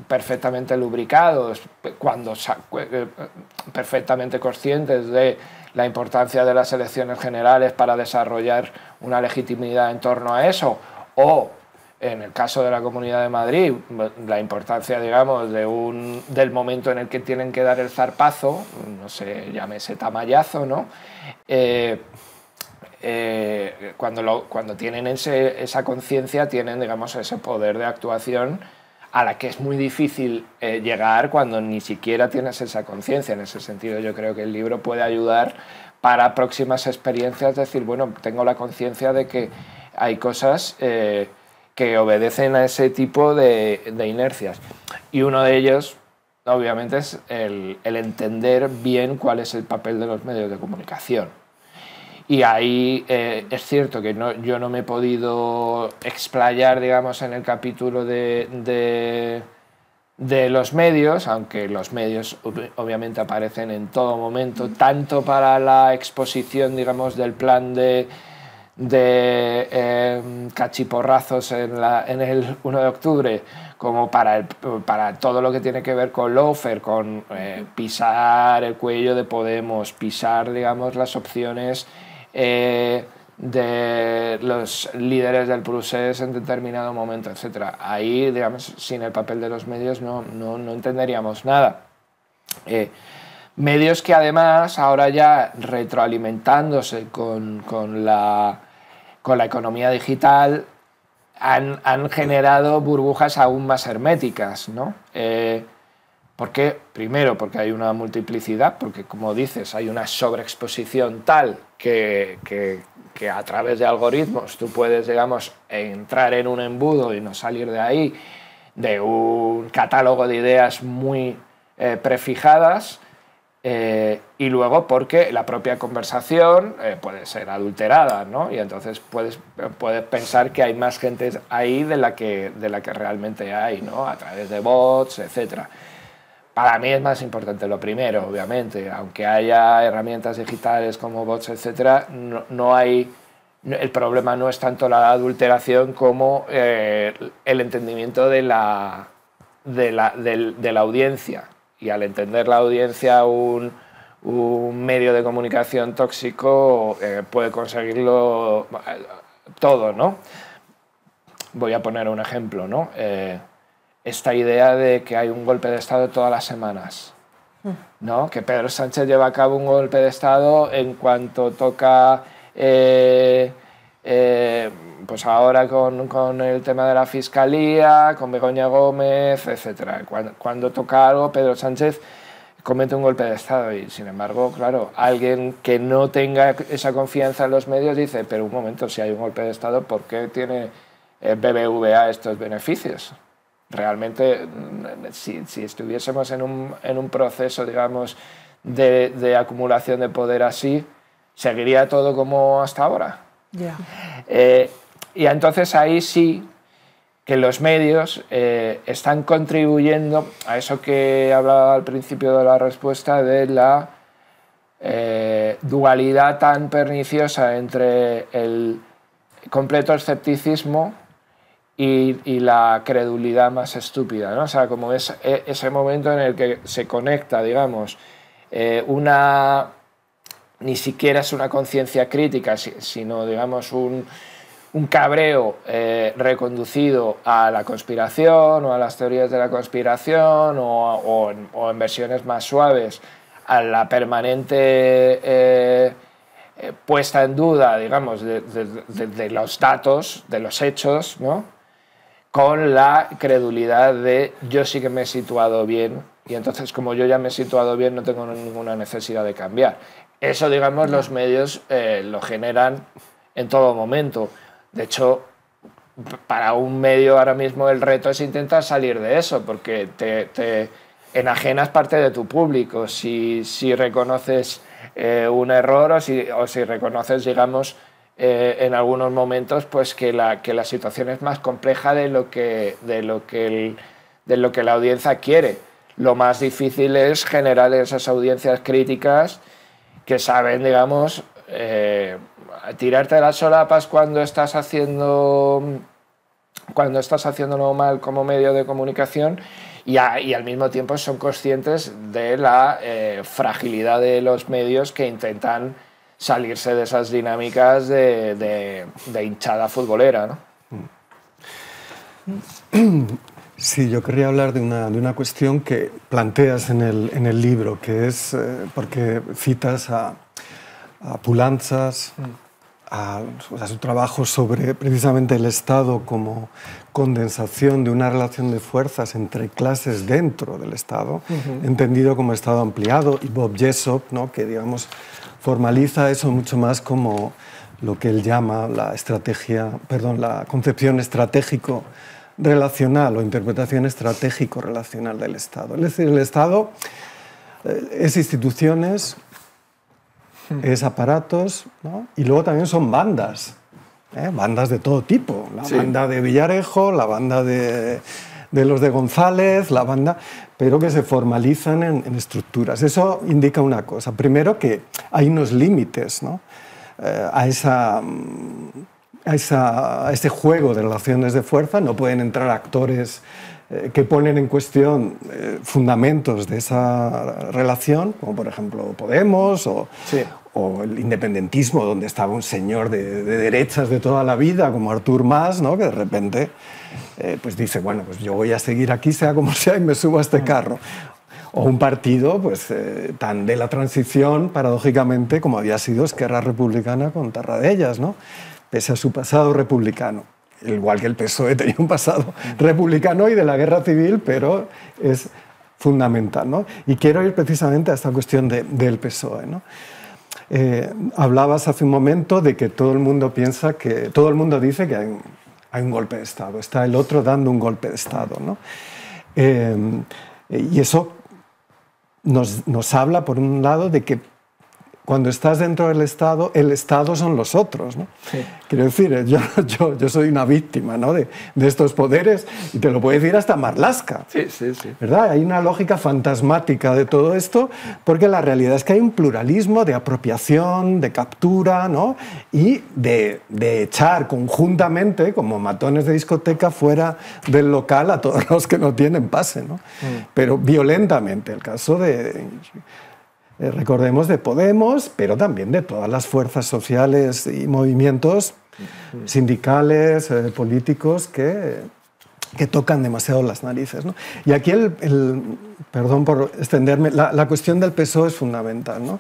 perfectamente lubricados, perfectamente conscientes de la importancia de las elecciones generales para desarrollar una legitimidad en torno a eso, o en el caso de la Comunidad de Madrid, la importancia, digamos, del momento en el que tienen que dar el zarpazo, no sé, llámese tamallazo, ¿no? Cuando tienen esa conciencia, tienen, digamos, ese poder de actuación a la que es muy difícil llegar cuando ni siquiera tienes esa conciencia. En ese sentido, yo creo que el libro puede ayudar para próximas experiencias, decir, bueno, tengo la conciencia de que hay cosas que obedecen a ese tipo de inercias. Y uno de ellos, obviamente, es el entender bien cuál es el papel de los medios de comunicación. Y ahí es cierto que yo no me he podido explayar, digamos, en el capítulo de los medios, aunque los medios obviamente aparecen en todo momento, tanto para la exposición, digamos, del plan de cachiporrazos en el 1 de octubre, como para todo lo que tiene que ver con lawfare, con pisar el cuello de Podemos, pisar, digamos, las opciones de los líderes del procés en determinado momento, etc. Ahí, digamos, sin el papel de los medios no entenderíamos nada. Medios que además ahora ya retroalimentándose con la economía digital han generado burbujas aún más herméticas, ¿no? ¿Por qué? Primero, porque hay una multiplicidad, porque, como dices, hay una sobreexposición tal que a través de algoritmos tú puedes, digamos, entrar en un embudo y no salir de ahí, de un catálogo de ideas muy prefijadas, y luego porque la propia conversación puede ser adulterada, ¿no? Y entonces puedes pensar que hay más gente ahí de la que realmente hay, ¿no? A través de bots, etcétera. Para mí es más importante lo primero, obviamente. Aunque haya herramientas digitales como bots, etcétera, el problema no es tanto la adulteración como el entendimiento de la audiencia. Y al entender la audiencia, un medio de comunicación tóxico puede conseguirlo todo, ¿no? Voy a poner un ejemplo, ¿no? Esta idea de que hay un golpe de Estado todas las semanas, ¿no? Que Pedro Sánchez lleva a cabo un golpe de Estado en cuanto toca, pues ahora con el tema de la Fiscalía, con Begoña Gómez, etc. Cuando toca algo, Pedro Sánchez comete un golpe de Estado y, sin embargo, claro, alguien que no tenga esa confianza en los medios dice, pero un momento, si hay un golpe de Estado, ¿por qué tiene BBVA estos beneficios? Realmente, si estuviésemos en un proceso, digamos, de acumulación de poder así, ¿seguiría todo como hasta ahora? Yeah. Y entonces ahí sí que los medios están contribuyendo a eso que hablaba al principio de la respuesta, de la dualidad tan perniciosa entre el completo escepticismo y la credulidad más estúpida, ¿no? O sea, como es ese momento en el que se conecta, digamos, ni siquiera es una conciencia crítica, sino, digamos, un cabreo reconducido a la conspiración o a las teorías de la conspiración o en versiones más suaves a la permanente puesta en duda, digamos, de los datos, de los hechos, ¿no? Con la credulidad de yo sí que me he situado bien y entonces como yo ya me he situado bien no tengo ninguna necesidad de cambiar. Eso, digamos, los medios lo generan en todo momento. De hecho, para un medio ahora mismo el reto es intentar salir de eso, porque te enajenas parte de tu público. Si reconoces un error o si reconoces, digamos, en algunos momentos pues que la situación es más compleja de lo que la audiencia quiere. Lo más difícil es generar esas audiencias críticas que saben, digamos, tirarte las solapas cuando estás haciéndolo mal como medio de comunicación y al mismo tiempo son conscientes de la fragilidad de los medios que intentan salirse de esas dinámicas de hinchada futbolera, ¿no? Sí, yo querría hablar de una cuestión que planteas en el libro, que es porque citas a Poulantzas, a su trabajo sobre precisamente el Estado como condensación de una relación de fuerzas entre clases dentro del Estado, entendido como Estado ampliado, y Bob Jessop, ¿no? Que digamos formaliza eso mucho más como lo que él llama la concepción estratégico-relacional o interpretación estratégico-relacional del Estado. Es decir, el Estado es instituciones, es aparatos, ¿no? Y luego también son bandas, bandas de todo tipo. La banda de Villarejo, la banda de los de González, la banda, pero que se formalizan en estructuras. Eso indica una cosa. Primero, que hay unos límites, ¿no? A ese juego de relaciones de fuerza. No pueden entrar actores que ponen en cuestión fundamentos de esa relación, como por ejemplo Podemos o el independentismo, donde estaba un señor de derechas de toda la vida, como Artur Mas, ¿no? Que de repente pues dice, bueno, pues yo voy a seguir aquí, sea como sea, y me subo a este carro. O un partido pues, tan de la transición, paradójicamente, como había sido Esquerra Republicana con Tarradellas, ¿no? Pese a su pasado republicano. Igual que el PSOE tenía un pasado republicano y de la guerra civil, pero es fundamental, ¿no? Y quiero ir precisamente a esta cuestión del PSOE, ¿no? Hablabas hace un momento de que todo el mundo piensa que, todo el mundo dice que hay un golpe de Estado, está el otro dando un golpe de Estado, ¿no? Y eso nos habla, por un lado, de que cuando estás dentro del Estado, el Estado son los otros, ¿no? Sí. Quiero decir, yo soy una víctima, ¿no? de estos poderes, y te lo puede decir hasta Marlaska. Sí. ¿Verdad? Hay una lógica fantasmática de todo esto, porque la realidad es que hay un pluralismo de apropiación, de captura, ¿no? Y de echar conjuntamente, como matones de discoteca, fuera del local a todos los que no tienen pase, ¿no? Pero violentamente. El caso de... recordemos, de Podemos, pero también de todas las fuerzas sociales y movimientos sindicales, políticos que tocan demasiado las narices, ¿no? Y aquí, perdón por extenderme, la cuestión del PSOE es fundamental, ¿no?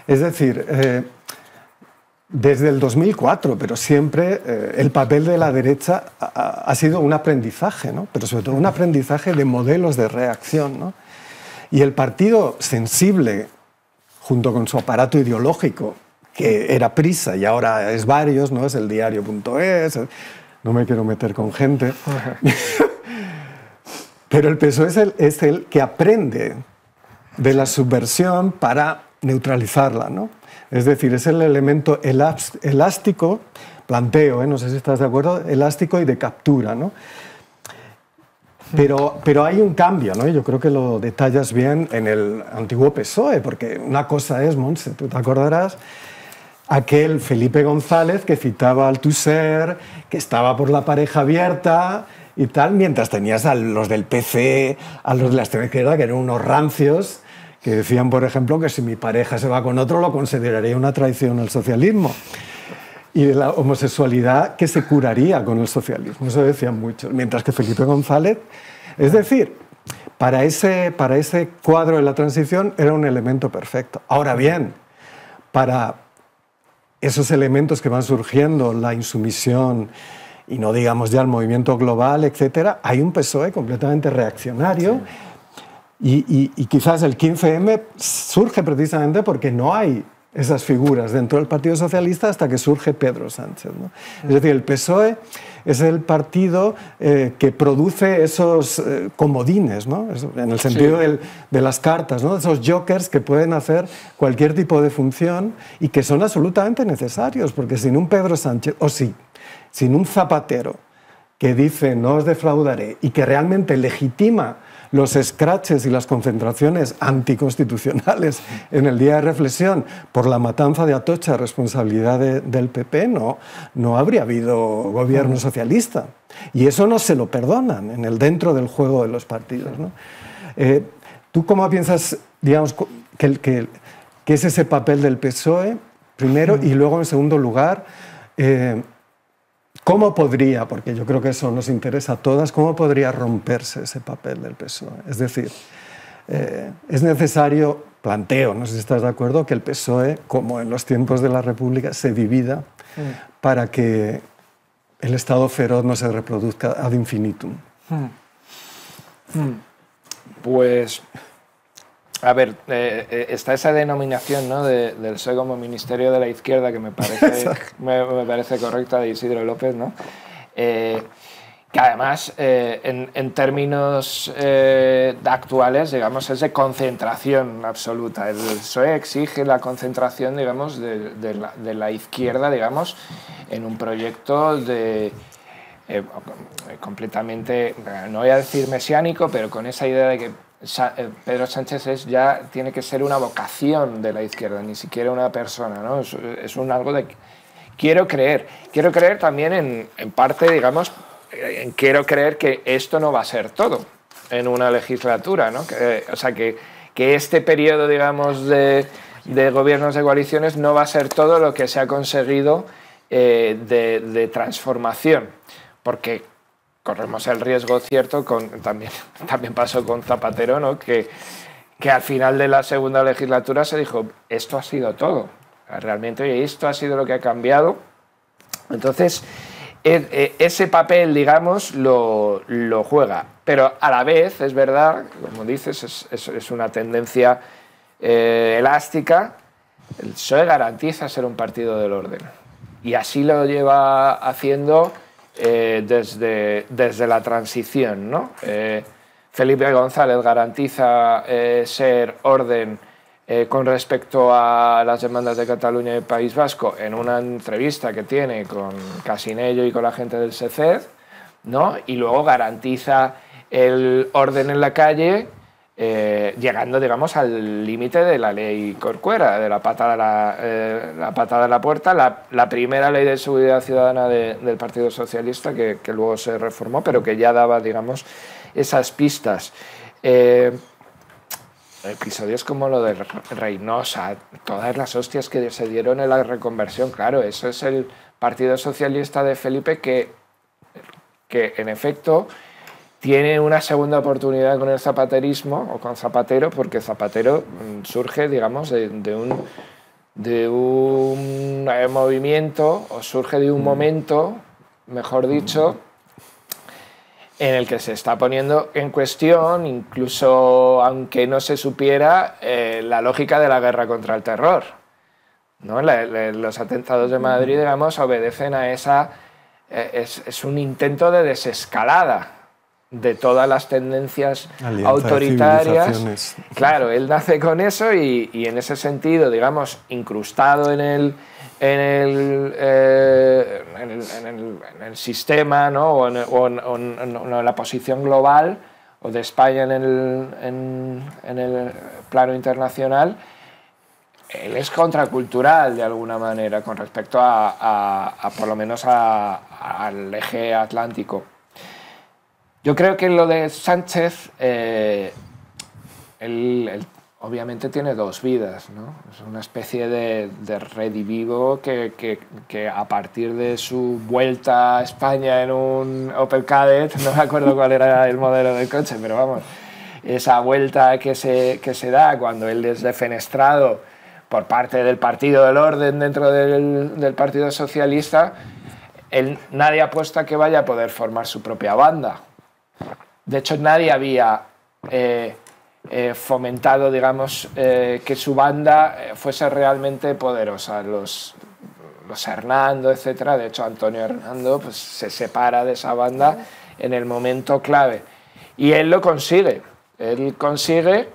Es decir, desde el 2004, pero siempre el papel de la derecha ha sido un aprendizaje, ¿no? Pero sobre todo un aprendizaje de modelos de reacción, ¿no? Y el partido sensible, junto con su aparato ideológico, que era Prisa y ahora es varios, ¿no? Es el diario.es, no me quiero meter con gente. Pero el PSOE es el que aprende de la subversión para neutralizarla, ¿no? Es decir, es el elemento elástico, planteo, no sé si estás de acuerdo, elástico y de captura, ¿no? Pero hay un cambio, ¿no? Yo creo que lo detallas bien en el antiguo PSOE, porque una cosa es, Montse, tú te acordarás, aquel Felipe González que citaba al Althusser, que estaba por la pareja abierta y tal, mientras tenías a los del PC, a los de la extrema izquierda, que eran unos rancios, que decían, por ejemplo, que si mi pareja se va con otro lo consideraría una traición al socialismo. y de la homosexualidad que se curaría con el socialismo. Eso decían muchos. Mientras que Felipe González, es decir, para ese cuadro de la transición era un elemento perfecto. Ahora bien, para esos elementos que van surgiendo, la insumisión y no digamos ya el movimiento global, etcétera, hay un PSOE completamente reaccionario. Sí. Y quizás el 15M surge precisamente porque no hay esas figuras dentro del Partido Socialista hasta que surge Pedro Sánchez, ¿no? Es decir, el PSOE es el partido que produce esos comodines, ¿no? En el sentido sí. de las cartas, ¿no? Esos jokers que pueden hacer cualquier tipo de función y que son absolutamente necesarios, porque sin un Pedro Sánchez, o sí, sin un Zapatero que dice no os defraudaré y que realmente legitima los escraches y las concentraciones anticonstitucionales en el día de reflexión por la matanza de Atocha, responsabilidad del PP, no habría habido gobierno socialista. Y eso no se lo perdonan dentro del juego de los partidos, ¿no? ¿Tú cómo piensas, digamos, que es ese papel del PSOE, primero, y luego, en segundo lugar, ¿cómo podría, porque yo creo que eso nos interesa a todas, cómo podría romperse ese papel del PSOE? Es decir, es necesario, planteo, no sé si estás de acuerdo, que el PSOE, como en los tiempos de la República, se divida para que el Estado feroz no se reproduzca ad infinitum. Pues, a ver, está esa denominación, ¿no?, del PSOE como Ministerio de la Izquierda, que me parece correcta, de Isidro López, ¿no? Que además, en términos actuales, digamos, es de concentración absoluta. El PSOE exige la concentración, digamos, de la izquierda, digamos, en un proyecto completamente, no voy a decir mesiánico, pero con esa idea de que Pedro Sánchez tiene que ser una vocación de la izquierda, ni siquiera una persona, ¿no? Es algo de quiero creer también en parte, digamos, quiero creer que esto no va a ser todo en una legislatura, ¿no? O sea, que este periodo, digamos, de gobiernos de coaliciones no va a ser todo lo que se ha conseguido de transformación, porque corremos el riesgo cierto, también pasó con Zapatero, ¿no?, que al final de la segunda legislatura se dijo, esto ha sido todo, realmente esto ha sido lo que ha cambiado. Entonces, ese papel, digamos, lo juega, pero a la vez, es verdad, como dices, es una tendencia elástica. El PSOE garantiza ser un partido del orden, y así lo lleva haciendo desde la transición, ¿no? Felipe González garantiza ser orden con respecto a las demandas de Cataluña y el País Vasco en una entrevista que tiene con Casinello y con la gente del SECED, ¿no? Y luego garantiza el orden en la calle, llegando, digamos, al límite de la ley Corcuera, de la patada a la puerta, la primera ley de seguridad ciudadana del Partido Socialista, que luego se reformó, pero que ya daba, digamos, esas pistas. Episodios como lo de Reynosa, todas las hostias que se dieron en la reconversión, claro, eso es el Partido Socialista de Felipe que en efecto tiene una segunda oportunidad con el zapaterismo o con Zapatero, porque Zapatero surge, digamos, de un movimiento, o surge de un momento, mejor dicho, en el que se está poniendo en cuestión, incluso aunque no se supiera, la lógica de la guerra contra el terror, ¿no? Los atentados de Madrid, digamos, obedecen a esa... es un intento de desescalada de todas las tendencias autoritarias. Claro, él nace con eso y en ese sentido, digamos, incrustado en el sistema, ¿no? o en la posición global o de España en el plano internacional, él es contracultural de alguna manera con respecto a por lo menos al eje atlántico. Yo creo que lo de Sánchez, obviamente tiene dos vidas, ¿no? Es una especie de redivivo que a partir de su vuelta a España en un Opel Kadett, no me acuerdo cuál era el modelo del coche, pero vamos, esa vuelta que se da cuando él es defenestrado por parte del Partido del Orden dentro del Partido Socialista, nadie apuesta que vaya a poder formar su propia banda. De hecho, nadie había fomentado, digamos, que su banda fuese realmente poderosa. Los Hernando, etcétera. De hecho, Antonio Hernando pues, se separa de esa banda en el momento clave. Y él lo consigue. Él consigue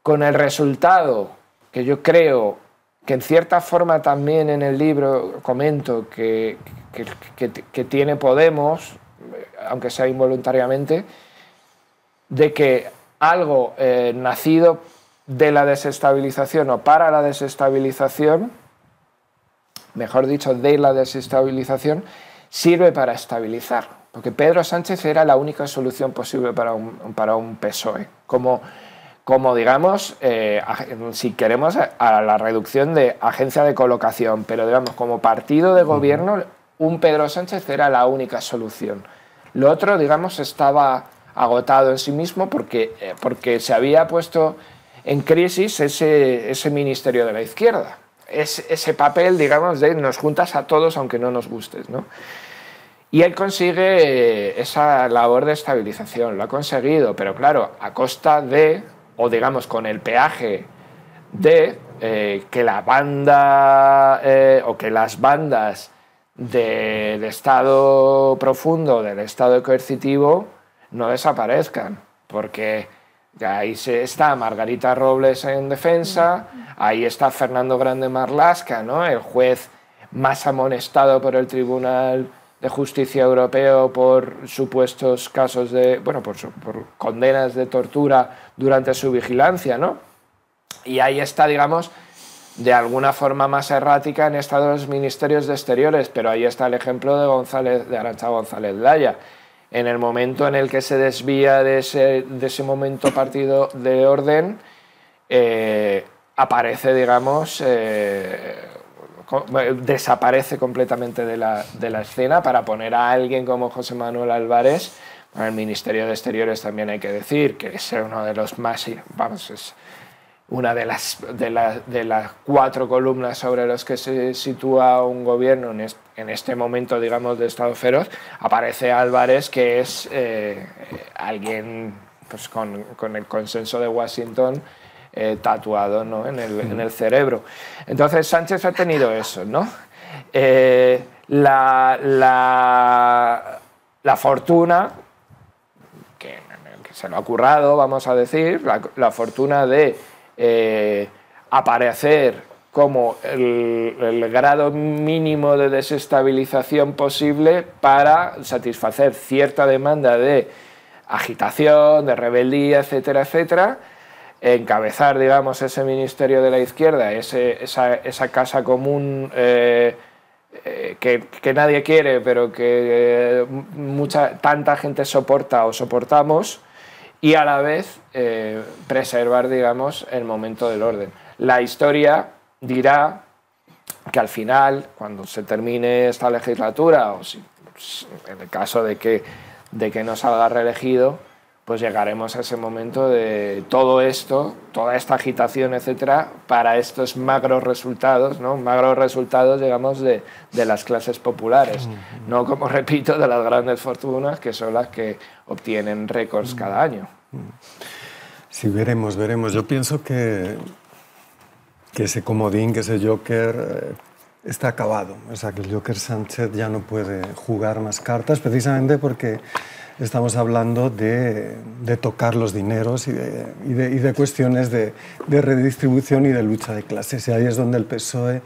con el resultado que yo creo que en cierta forma también en el libro comento que tiene Podemos, aunque sea involuntariamente, de que algo nacido de la desestabilización o para la desestabilización, mejor dicho, de la desestabilización, sirve para estabilizar. Porque Pedro Sánchez era la única solución posible para un PSOE. Como digamos, si queremos, a la reducción de agencia de colocación, pero digamos, como partido de gobierno, un Pedro Sánchez era la única solución. Lo otro, digamos, estaba agotado en sí mismo porque se había puesto en crisis ese ministerio de la izquierda. Ese papel, digamos, de nos juntas a todos aunque no nos gustes, ¿no? Y él consigue esa labor de estabilización, lo ha conseguido, pero claro, a costa de, o digamos con el peaje de que la banda o que las bandas del Estado profundo, del Estado coercitivo, no desaparezcan, porque ahí está Margarita Robles en defensa, ahí está Fernando Grande Marlaska, ¿no? El juez más amonestado por el Tribunal de Justicia Europeo por supuestos casos de, bueno, por condenas de tortura durante su vigilancia, ¿no? Y ahí está, digamos, de alguna forma más errática en los ministerios de Exteriores, pero ahí está el ejemplo de Arantxa González Laya. En el momento en el que se desvía de ese momento partido de orden, aparece, digamos, desaparece completamente de la escena para poner a alguien como José Manuel Álvarez. Bueno, el Ministerio de Exteriores también hay que decir que es uno de los más, vamos, es una de las 4 columnas sobre las que se sitúa un gobierno en este momento, digamos, de Estado feroz. Aparece Álvarez, que es alguien pues, con el consenso de Washington tatuado, ¿no? en el cerebro. Entonces Sánchez ha tenido eso, ¿no? La fortuna, que se lo ha currado, vamos a decir, la fortuna de aparecer como el grado mínimo de desestabilización posible para satisfacer cierta demanda de agitación, de rebeldía, etcétera, etcétera, encabezar, digamos, ese ministerio de la izquierda, esa casa común que nadie quiere, pero que tanta gente soporta o soportamos, y a la vez preservar, digamos, el momento del orden. La historia dirá que al final, cuando se termine esta legislatura, o si, en el caso de que no salga reelegido, pues llegaremos a ese momento de todo esto, toda esta agitación, etcétera, para estos magros resultados, ¿no? Magros resultados, digamos, de las clases populares, no, como repito, de las grandes fortunas, que son las que obtienen récords cada año. Sí, veremos. Yo pienso que ese comodín, que ese Joker, está acabado. O sea, que el Joker Sánchez ya no puede jugar más cartas, precisamente porque estamos hablando de tocar los dineros y de cuestiones de redistribución y de lucha de clases. Y ahí es donde el PSOE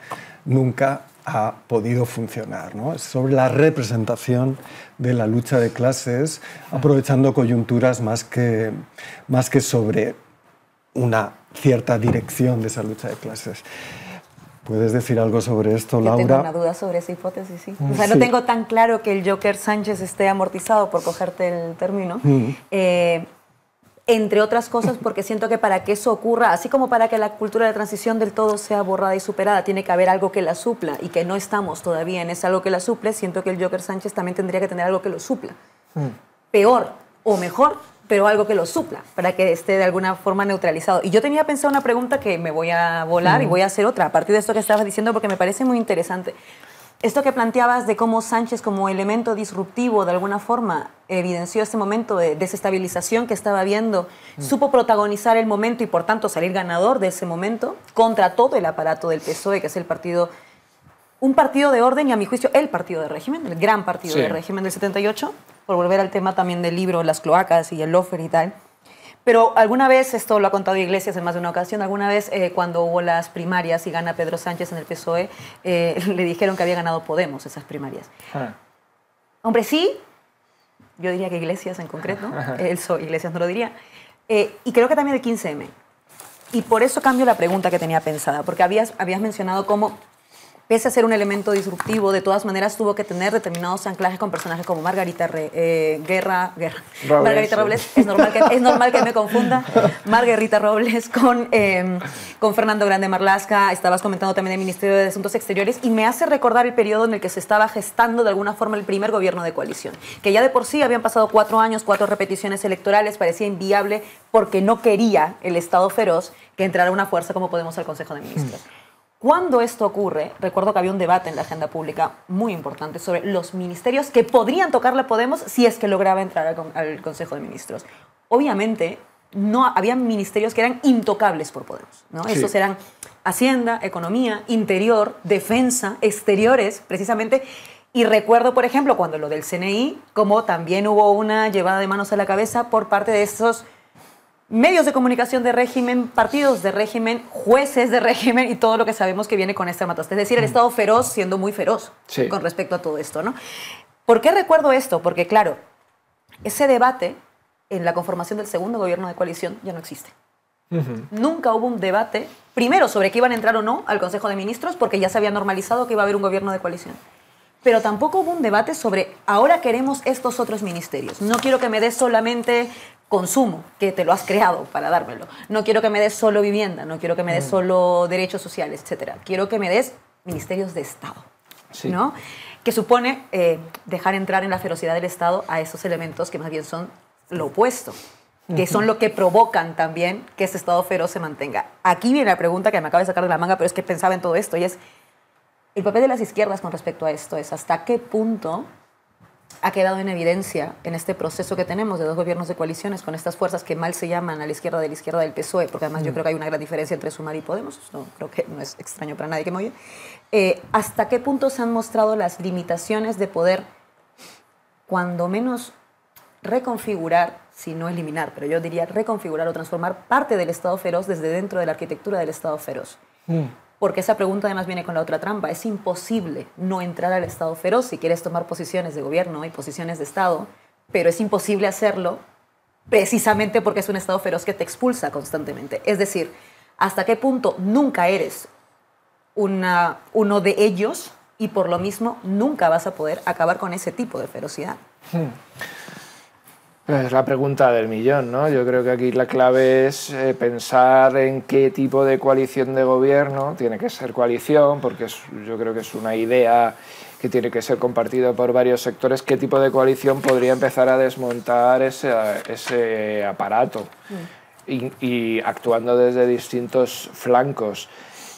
nunca ha podido funcionar, ¿no? Es sobre la representación de la lucha de clases, aprovechando coyunturas más que sobre una cierta dirección de esa lucha de clases. ¿Puedes decir algo sobre esto, Laura? Yo tengo una duda sobre esa hipótesis, sí. O sea, no tengo tan claro que el Joker Sánchez esté amortizado, por cogerte el término. entre otras cosas porque siento que para que eso ocurra, así como para que la cultura de transición del todo sea borrada y superada, tiene que haber algo que la supla y que no estamos todavía en ese algo que la suple, siento que el Joker Sánchez también tendría que tener algo que lo supla. Peor o mejor, pero algo que lo supla, para que esté de alguna forma neutralizado. Y yo tenía pensado una pregunta que me voy a volar y voy a hacer otra, a partir de esto que estabas diciendo, porque me parece muy interesante. Esto que planteabas de cómo Sánchez como elemento disruptivo de alguna forma evidenció este momento de desestabilización que estaba viendo, supo protagonizar el momento y por tanto salir ganador de ese momento contra todo el aparato del PSOE, que es el partido, un partido de orden y a mi juicio el partido de régimen, el gran partido de régimen del 78, por volver al tema también del libro Las cloacas y el lofer y tal. Pero alguna vez, esto lo ha contado Iglesias en más de una ocasión, alguna vez cuando hubo las primarias y gana Pedro Sánchez en el PSOE, le dijeron que había ganado Podemos esas primarias. Hombre, sí, yo diría que Iglesias en concreto, Iglesias no lo diría, y creo que también el 15M. Y por eso cambio la pregunta que tenía pensada, porque habías mencionado cómo, pese a ser un elemento disruptivo, de todas maneras tuvo que tener determinados anclajes con personajes como Margarita Margarita Robles, es normal que me confunda, Margarita Robles con Fernando Grande Marlaska, estabas comentando también del Ministerio de Asuntos Exteriores, y me hace recordar el periodo en el que se estaba gestando de alguna forma el primer gobierno de coalición, que ya de por sí habían pasado 4 años, 4 repeticiones electorales, parecía inviable porque no quería el Estado feroz que entrara una fuerza como Podemos al Consejo de Ministros. Cuando esto ocurre, recuerdo que había un debate en la agenda pública muy importante sobre los ministerios que podrían tocarle a Podemos si es que lograba entrar al Consejo de Ministros. Obviamente, no había ministerios que eran intocables por Podemos, ¿no? Sí. Estos eran Hacienda, Economía, Interior, Defensa, Exteriores, precisamente. Y recuerdo, por ejemplo, cuando lo del CNI, como también hubo una llevada de manos a la cabeza por parte de estos medios de comunicación de régimen, partidos de régimen, jueces de régimen y todo lo que sabemos que viene con este matoste. Es decir, el Estado feroz siendo muy feroz con respecto a todo esto, ¿no? ¿Por qué recuerdo esto? Porque, claro, ese debate en la conformación del segundo gobierno de coalición ya no existe. Nunca hubo un debate, primero, sobre que iban a entrar o no al Consejo de Ministros, porque ya se había normalizado que iba a haber un gobierno de coalición. Pero tampoco hubo un debate sobre, ahora queremos estos otros ministerios. No quiero que me des solamente consumo, que te lo has creado para dármelo. No quiero que me des solo vivienda, no quiero que me des solo derechos sociales, etc. Quiero que me des ministerios de Estado, ¿no? Que supone dejar entrar en la ferocidad del Estado a esos elementos que más bien son lo opuesto, que son lo que provocan también que ese Estado feroz se mantenga. Aquí viene la pregunta que me acaba de sacar de la manga, pero es que pensaba en todo esto, y es, el papel de las izquierdas con respecto a esto es hasta qué punto ha quedado en evidencia en este proceso que tenemos de 2 gobiernos de coaliciones con estas fuerzas que mal se llaman a la izquierda del PSOE, porque además yo creo que hay una gran diferencia entre Sumar y Podemos, creo que no es extraño para nadie que me oye. ¿Hasta qué punto se han mostrado las limitaciones de poder, cuando menos, reconfigurar, si no eliminar, pero yo diría reconfigurar o transformar parte del Estado feroz desde dentro de la arquitectura del Estado feroz? Porque esa pregunta además viene con la otra trampa. Es imposible no entrar al Estado feroz si quieres tomar posiciones de gobierno y posiciones de Estado, pero es imposible hacerlo precisamente porque es un Estado feroz que te expulsa constantemente. Es decir, hasta qué punto nunca eres uno de ellos y por lo mismo nunca vas a poder acabar con ese tipo de ferocidad. Es la pregunta del millón, ¿no? Yo creo que aquí la clave es pensar en qué tipo de coalición de gobierno tiene que ser coalición, porque yo creo que es una idea que tiene que ser compartida por varios sectores, qué tipo de coalición podría empezar a desmontar ese aparato y actuando desde distintos flancos.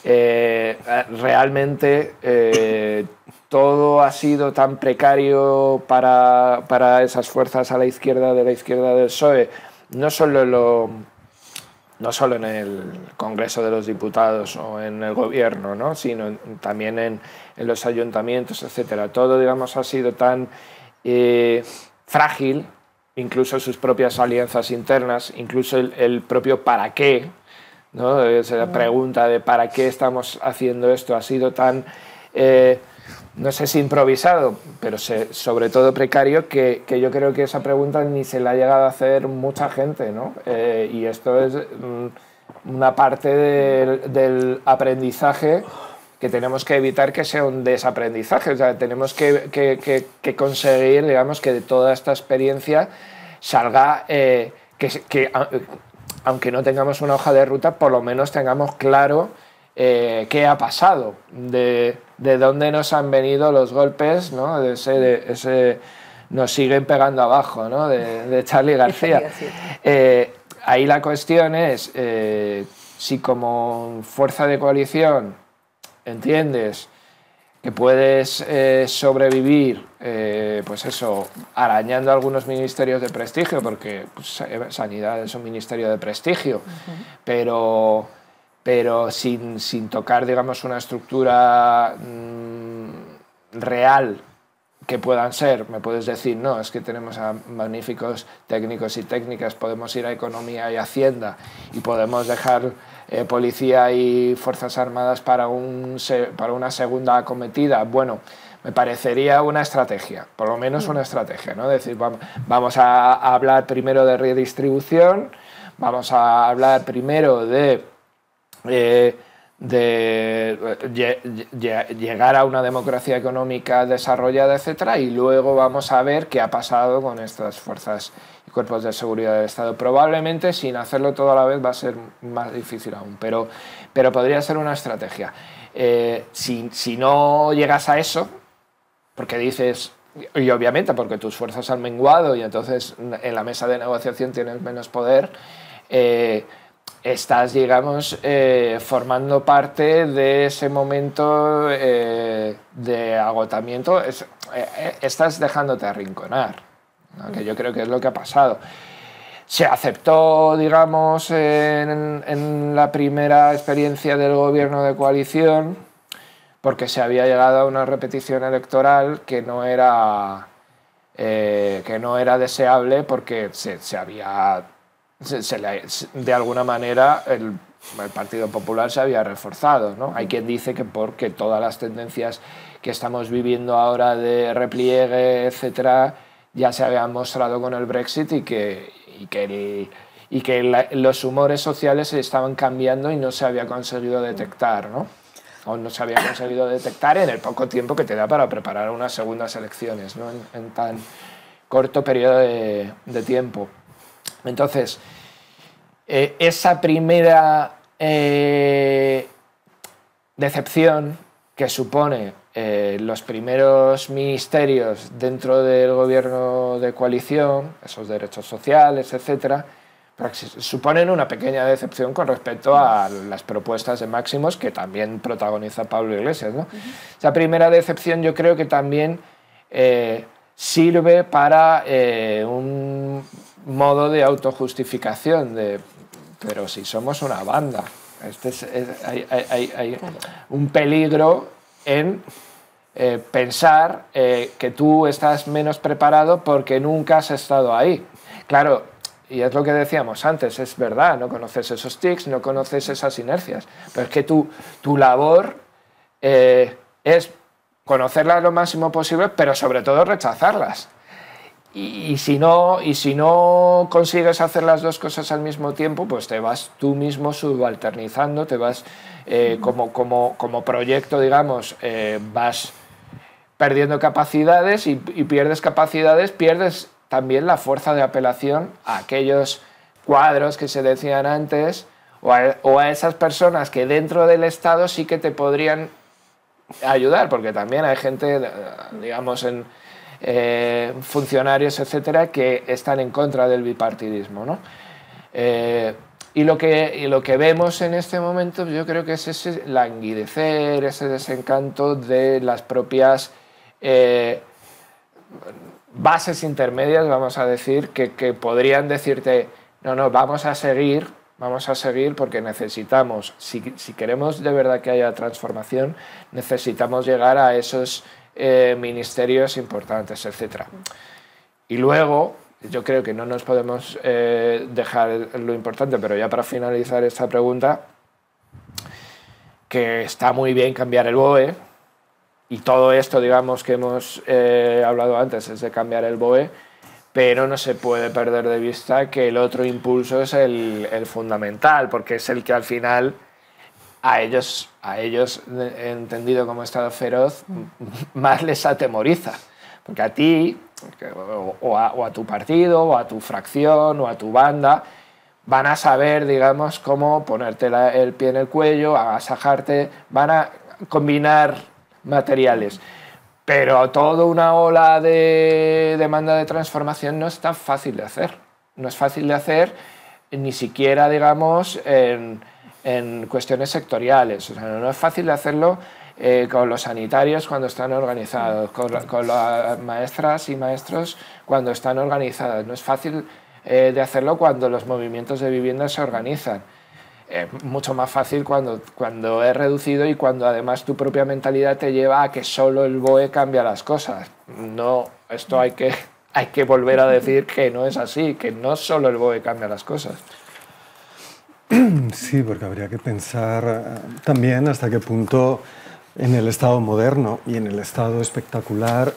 Realmente todo ha sido tan precario para esas fuerzas a la izquierda de la izquierda del PSOE, no solo en el Congreso de los Diputados o en el Gobierno, ¿no? Sino también en los ayuntamientos, etcétera. Todo, digamos, ha sido tan frágil, incluso sus propias alianzas internas, incluso el propio para qué, ¿no? Esa pregunta de para qué estamos haciendo esto ha sido tan, no sé si improvisado, pero sobre todo precario, que yo creo que esa pregunta ni se la ha llegado a hacer mucha gente, ¿no? Y esto es una parte del aprendizaje que tenemos que evitar que sea un desaprendizaje. O sea, tenemos que conseguir, digamos, que de toda esta experiencia salga aunque no tengamos una hoja de ruta, por lo menos tengamos claro qué ha pasado, de dónde nos han venido los golpes, ¿no? Ese nos siguen pegando abajo, ¿no? de Charly García. Ahí la cuestión es si como fuerza de coalición entiendes que puedes sobrevivir, pues eso, arañando algunos ministerios de prestigio, porque pues, Sanidad es un ministerio de prestigio, pero sin tocar, digamos, una estructura real que puedan ser. Me puedes decir, no, es que tenemos a magníficos técnicos y técnicas, podemos ir a Economía y Hacienda y podemos dejar policía y Fuerzas Armadas para una segunda acometida. Bueno, me parecería una estrategia, por lo menos una estrategia, ¿no? Es decir, vamos a hablar primero de redistribución, vamos a hablar primero de llegar a una democracia económica desarrollada, etcétera, y luego vamos a ver qué ha pasado con estas fuerzas y cuerpos de seguridad del Estado. Probablemente sin hacerlo todo a la vez va a ser más difícil aún, pero podría ser una estrategia. Si no llegas a eso, porque dices, y obviamente porque tus fuerzas han menguado y entonces en la mesa de negociación tienes menos poder, estás, digamos, formando parte de ese momento de agotamiento, estás dejándote arrinconar, ¿no? Que yo creo que es lo que ha pasado. Se aceptó, digamos, en la primera experiencia del gobierno de coalición, porque se había llegado a una repetición electoral que no era deseable, porque de alguna manera el Partido Popular se había reforzado, ¿no? Hay quien dice que porque todas las tendencias que estamos viviendo ahora de repliegue, etcétera, ya se habían mostrado con el Brexit y que los humores sociales se estaban cambiando y no se había conseguido detectar, ¿no? O no se había conseguido detectar en el poco tiempo que te da para preparar unas segundas elecciones, ¿no? En tan corto periodo de tiempo. Entonces, esa primera decepción que supone los primeros ministerios dentro del gobierno de coalición, esos derechos sociales, etcétera, suponen una pequeña decepción con respecto a las propuestas de máximos que también protagoniza Pablo Iglesias, ¿no? Esa primera decepción yo creo que también sirve para un modo de autojustificación pero si somos una banda, hay un peligro en pensar que tú estás menos preparado porque nunca has estado ahí. Claro, y es lo que decíamos antes, es verdad, no conoces esos tics, no conoces esas inercias, pero es que tu labor es conocerlas lo máximo posible, pero sobre todo rechazarlas. Y si no consigues hacer las dos cosas al mismo tiempo, pues te vas tú mismo subalternizando, te vas como proyecto, digamos, vas perdiendo capacidades y pierdes capacidades, pierdes también la fuerza de apelación a aquellos cuadros que se decían antes o a esas personas que dentro del Estado sí que te podrían ayudar, porque también hay gente, digamos, funcionarios, etcétera, que están en contra del bipartidismo, ¿no? Y lo que vemos en este momento, yo creo que es ese languidecer, ese desencanto de las propias bases intermedias, vamos a decir, que podrían decirte, no, vamos a seguir porque necesitamos, si queremos de verdad que haya transformación, necesitamos llegar a esos ministerios importantes, etc. Y luego, yo creo que no nos podemos dejar lo importante, pero ya para finalizar esta pregunta, que está muy bien cambiar el BOE, y todo esto, digamos, que hemos hablado antes, es de cambiar el BOE, pero no se puede perder de vista que el otro impulso es el fundamental, porque es el que al final a ellos entendido como Estado feroz, más les atemoriza, Porque a ti, o a tu partido, o a tu fracción, o a tu banda, van a saber, digamos, cómo ponerte el pie en el cuello, agasajarte, van a combinar materiales. Pero toda una ola de demanda de transformación no es tan fácil de hacer. No es fácil de hacer ni siquiera, digamos, en cuestiones sectoriales. O sea, no es fácil de hacerlo con los sanitarios cuando están organizados, con las maestras y maestros cuando están organizados. No es fácil de hacerlo cuando los movimientos de vivienda se organizan. Mucho más fácil cuando es reducido y cuando además tu propia mentalidad te lleva a que solo el BOE cambia las cosas. No, esto hay que volver a decir que no es así, que no solo el BOE cambia las cosas. Sí, porque habría que pensar también hasta qué punto en el Estado moderno y en el Estado espectacular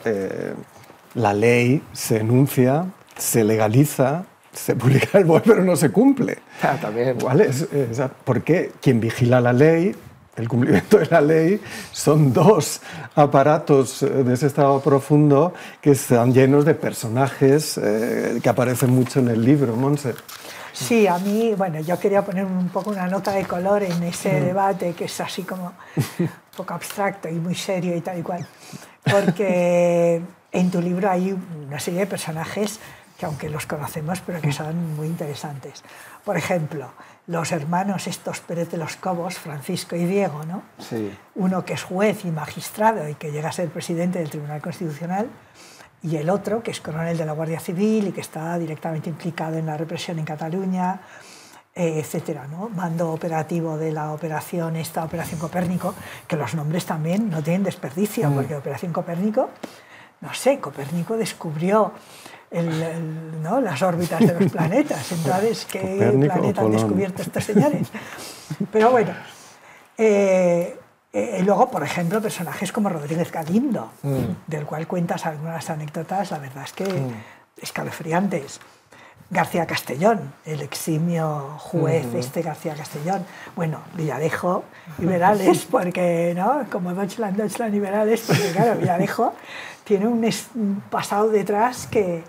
la ley se enuncia, se legaliza, se publica el BOE, pero no se cumple. También. ¿Vale? ¿Por qué? Quien vigila la ley, el cumplimiento de la ley, son dos aparatos de ese estado profundo que están llenos de personajes que aparecen mucho en el libro, Montse. Sí, a mí, bueno, yo quería poner un poco una nota de color en ese debate que es así como un poco abstracto y muy serio y tal y cual, porque en tu libro hay una serie de personajes que aunque los conocemos, pero que son muy interesantes. Por ejemplo, los hermanos estos Pérez de los Cobos, Francisco y Diego, ¿no? Sí. Uno que es juez y magistrado y que llega a ser presidente del Tribunal Constitucional, y el otro que es coronel de la Guardia Civil y que está directamente implicado en la represión en Cataluña, etcétera, ¿no? Mando operativo de la operación Copérnico, que los nombres también no tienen desperdicio, porque Operación Copérnico, no sé, Copérnico descubrió ¿no? las órbitas de los planetas. Entonces, ¿qué planeta han descubierto estos señores? Pero bueno, luego, por ejemplo, personajes como Rodríguez Galindo, del cual cuentas algunas anécdotas, la verdad es que escalofriantes. García Castellón, el eximio juez García Castellón. Bueno, Villarejo y Verales, porque, ¿no? Como Deutschland y Verales, porque claro, Villarejo tiene un pasado detrás que,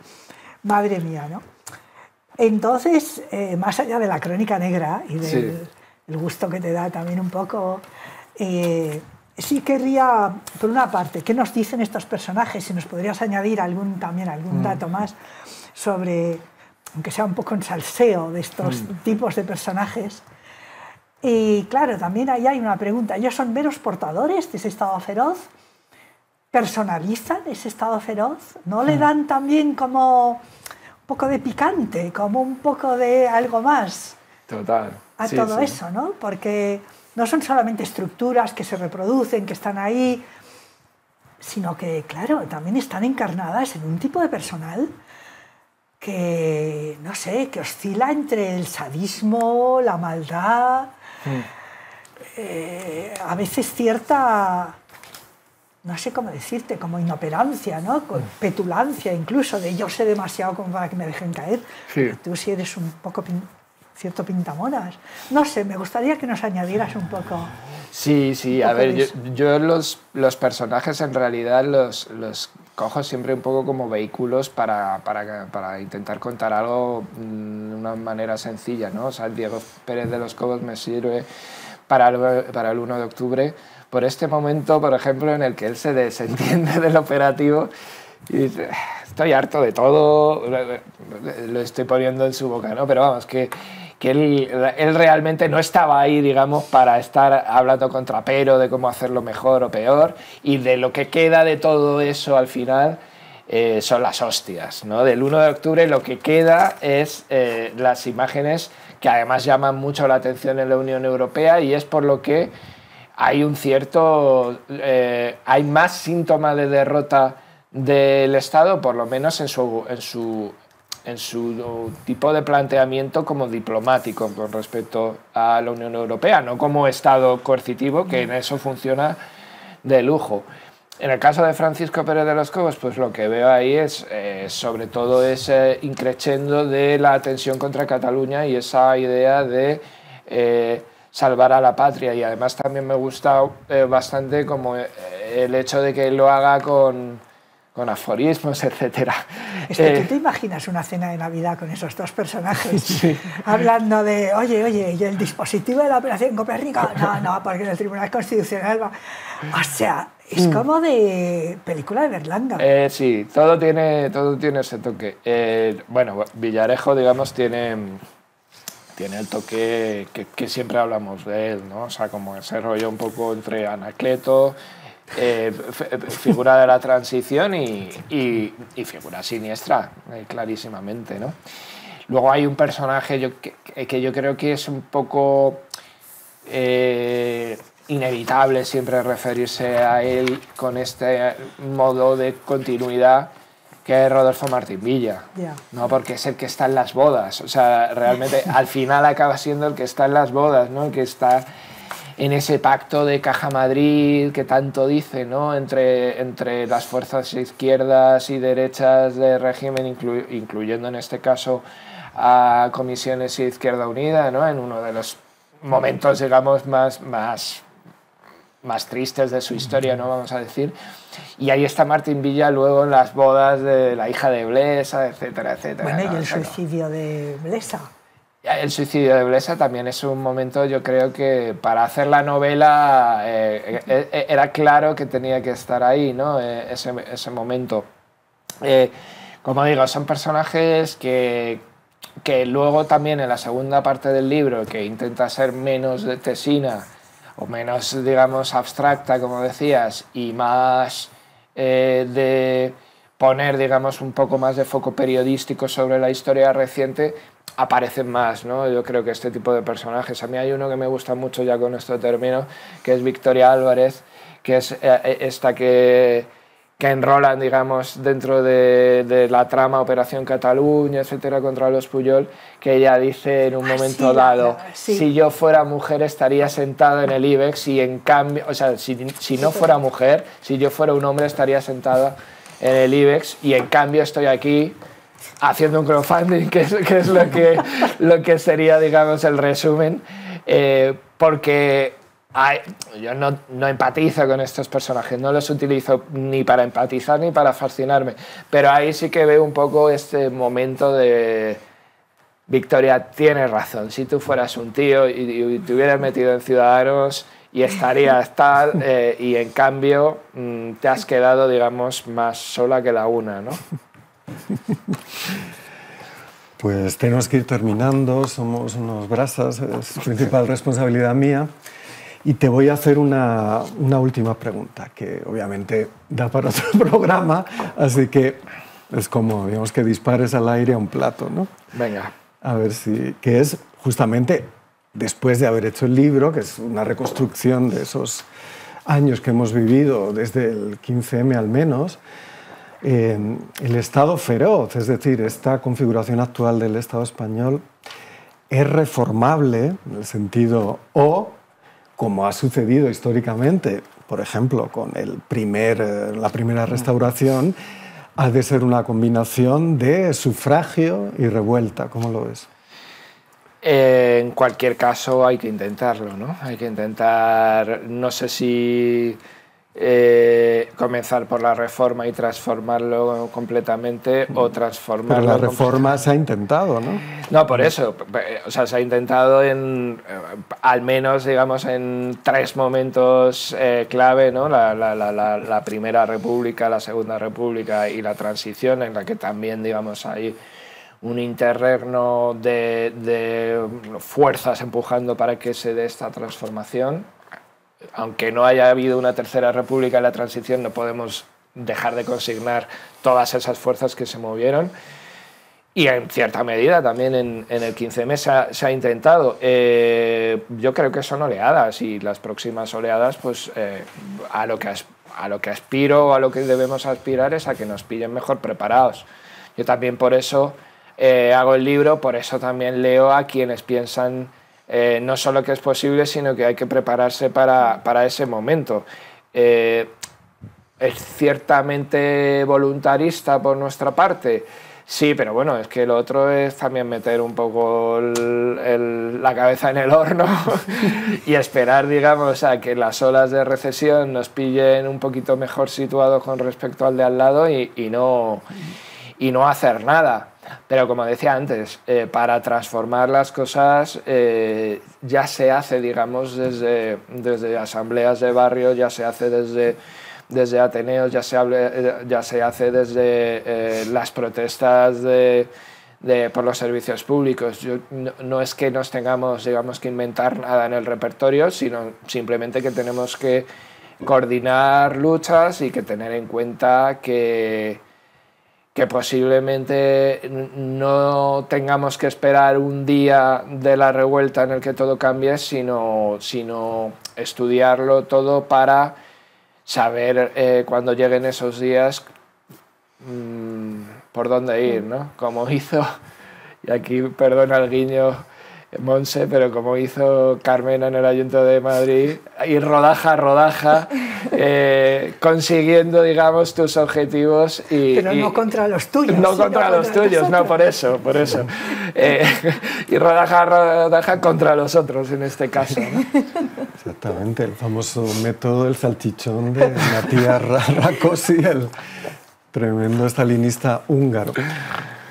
madre mía, ¿no? Entonces, más allá de la crónica negra y del el gusto que te da también un poco, sí querría, por una parte, ¿qué nos dicen estos personajes? Si nos podrías añadir algún dato más sobre, aunque sea un poco en salseo de estos tipos de personajes. Y claro, también ahí hay una pregunta. ¿Ellos son meros portadores de ese estado feroz? ¿Personalizan ese estado feroz? ¿No le dan también como un poco de picante, como un poco de algo más? Total. A todo eso, ¿no? Porque no son solamente estructuras que se reproducen, que están ahí, sino que, claro, también están encarnadas en un tipo de personal que, no sé, que oscila entre el sadismo, la maldad, a veces cierta, no sé cómo decirte, como inoperancia, ¿no? Petulancia incluso, de yo sé demasiado como para que me dejen caer. Sí. Tú sí eres un poco cierto pintamonas. No sé, me gustaría que nos añadieras un poco. Sí, a ver, yo los personajes en realidad los cojo siempre un poco como vehículos para intentar contar algo de una manera sencilla, ¿no? O sea, el Diego Pérez de los Cobos me sirve para el 1 de octubre por este momento, por ejemplo, en el que él se desentiende del operativo y dice, estoy harto de todo, lo estoy poniendo en su boca, ¿no? Pero vamos, que él realmente no estaba ahí, digamos, para estar hablando con Trapero de cómo hacerlo mejor o peor, y de lo que queda de todo eso al final son las hostias, ¿no? Del 1 de octubre lo que queda es las imágenes que además llaman mucho la atención en la Unión Europea, y es por lo que hay un cierto... hay más síntomas de derrota del Estado, por lo menos en su tipo de planteamiento como diplomático con respecto a la Unión Europea, no como Estado coercitivo, que en eso funciona de lujo. En el caso de Francisco Pérez de los Cobos, pues lo que veo ahí es sobre todo ese increchendo de la tensión contra Cataluña y esa idea de salvar a la patria, y además también me gusta bastante como el hecho de que lo haga con con aforismos, etc. Es que tú te imaginas una cena de Navidad con esos dos personajes Sí. hablando de, oye, ¿y el dispositivo de la Operación Copérnico? No, porque en el Tribunal Constitucional va... O sea, es como de película de Berlanga. Sí, todo tiene ese toque. Bueno, Villarejo, digamos, tiene el toque que siempre hablamos de él, ¿no? O sea, como ese rollo un poco entre Anacleto, figura de la transición y figura siniestra, clarísimamente, ¿no? Luego hay un personaje que yo creo que es un poco inevitable siempre referirse a él con este modo de continuidad, que es Rodolfo Martín Villa, ¿no? Porque es el que está en las bodas, o sea, realmente al final acaba siendo el que está en las bodas, ¿no? El que está en ese pacto de Caja Madrid que tanto dice, ¿no? entre las fuerzas izquierdas y derechas del régimen, incluyendo en este caso a Comisiones y Izquierda Unida, ¿no? En uno de los momentos, digamos, más tristes de su historia, ¿no? Vamos a decir. Y ahí está Martín Villa luego en las bodas de la hija de Blesa, etcétera, etcétera. Bueno, ¿no? y el suicidio de Blesa. El suicidio de Blesa también es un momento, yo creo que para hacer la novela era claro que tenía que estar ahí, ¿no? Ese momento. Como digo, son personajes que luego también en la segunda parte del libro, que intenta ser menos de tesina o menos, digamos, abstracta, como decías, y más de poner, digamos, un poco más de foco periodístico sobre la historia reciente, aparecen más, ¿no? Yo creo que este tipo de personajes. A mí hay uno que me gusta mucho, ya con esto termino, que es Victoria Álvarez, que es esta que enrolan, digamos, dentro de la trama Operación Cataluña, etcétera, contra los Pujol, que ella dice en un momento dado, si yo fuera mujer estaría sentada en el IBEX y en cambio, o sea, si no fuera mujer, si yo fuera un hombre estaría sentada en el IBEX y en cambio estoy aquí haciendo un crowdfunding, que es lo que sería, digamos, el resumen, porque yo no empatizo con estos personajes, no los utilizo ni para empatizar ni para fascinarme, pero ahí sí que veo un poco este momento de Victoria, tienes razón, si tú fueras un tío y te hubieras metido en Ciudadanos y estarías tal, y en cambio te has quedado, digamos, más sola que la una, ¿no? Pues tenemos que ir terminando, somos unos brasas, es principal responsabilidad mía. Y te voy a hacer una última pregunta, que obviamente da para otro programa, así que es como, digamos, que dispares al aire a un plato, ¿no? Venga. A ver si... que es justamente después de haber hecho el libro, que es una reconstrucción de esos años que hemos vivido, desde el 15M al menos, el Estado feroz, es decir, esta configuración actual del Estado español, es reformable, en el sentido como ha sucedido históricamente, por ejemplo, con la primera restauración, ha de ser una combinación de sufragio y revuelta. ¿Cómo lo ves? En cualquier caso hay que intentarlo, ¿no? Hay que intentar, no sé si comenzar por la reforma y transformarlo completamente o transformarlo... Pero la reforma se ha intentado, ¿no? No, por eso. O sea, se ha intentado al menos, digamos, en 3 momentos clave, ¿no? La Primera República, la Segunda República y la transición, en la que también, digamos, hay un interregno de fuerzas empujando para que se dé esta transformación. Aunque no haya habido una Tercera República en la transición, no podemos dejar de consignar todas esas fuerzas que se movieron. Y en cierta medida también en el 15M se ha intentado. Yo creo que son oleadas y las próximas oleadas, pues a lo que aspiro, a lo que debemos aspirar es a que nos pillen mejor preparados. Yo también por eso hago el libro, por eso también leo a quienes piensan no solo que es posible, sino que hay que prepararse para ese momento. Es ciertamente voluntarista por nuestra parte. Sí, pero bueno, es que lo otro es también meter un poco la cabeza en el horno y esperar, digamos, a que las olas de recesión nos pillen un poquito mejor situados con respecto al de al lado y no hacer nada. Pero como decía antes, para transformar las cosas ya se hace, digamos, desde asambleas de barrio, ya se hace desde Ateneos, ya se hace desde las protestas por los servicios públicos. No es que nos tengamos, digamos, que inventar nada en el repertorio, sino simplemente que tenemos que coordinar luchas y que tener en cuenta que posiblemente no tengamos que esperar un día de la revuelta en el que todo cambie, sino estudiarlo todo para saber cuando lleguen esos días por dónde ir, ¿no? Como hizo, y aquí perdona el guiño Montse, pero como hizo Carmena en el Ayuntamiento de Madrid, ir rodaja a rodaja, consiguiendo, digamos, tus objetivos. Pero no contra los tuyos. No contra los tuyos, no, por eso. Y rodaja a rodaja contra los otros, en este caso, ¿no? Exactamente, el famoso método del salchichón de Matías Rákosi, el tremendo estalinista húngaro.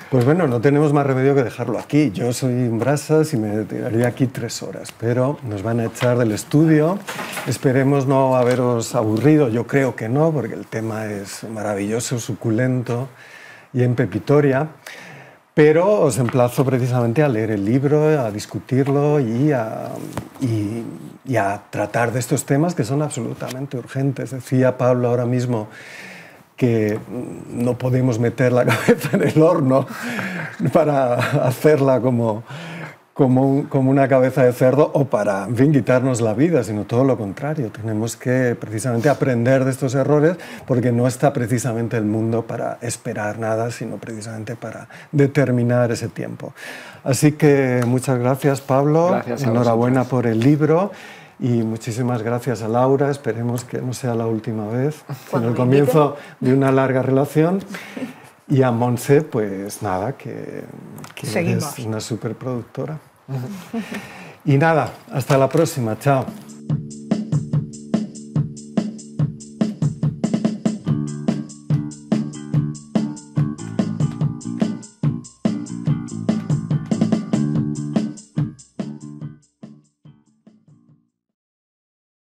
Pues bueno, no tenemos más remedio que dejarlo aquí. Yo soy un brasas y me tiraría aquí 3 horas, pero nos van a echar del estudio. Esperemos no haberos aburrido, yo creo que no, porque el tema es maravilloso, suculento y en pepitoria. Pero os emplazo precisamente a leer el libro, a discutirlo y a tratar de estos temas que son absolutamente urgentes. Decía Pablo ahora mismo que no podemos meter la cabeza en el horno para hacerla como una cabeza de cerdo o para, en fin, quitarnos la vida, sino todo lo contrario. Tenemos que precisamente aprender de estos errores porque no está precisamente el mundo para esperar nada, sino precisamente para determinar ese tiempo. Así que muchas gracias, Pablo. Gracias a Enhorabuena vosotros. por el libro. Y muchísimas gracias a Laura, esperemos que no sea la última vez, en el comienzo de una larga relación. Y a Montse, pues nada, que eres una superproductora. Y nada, hasta la próxima, chao.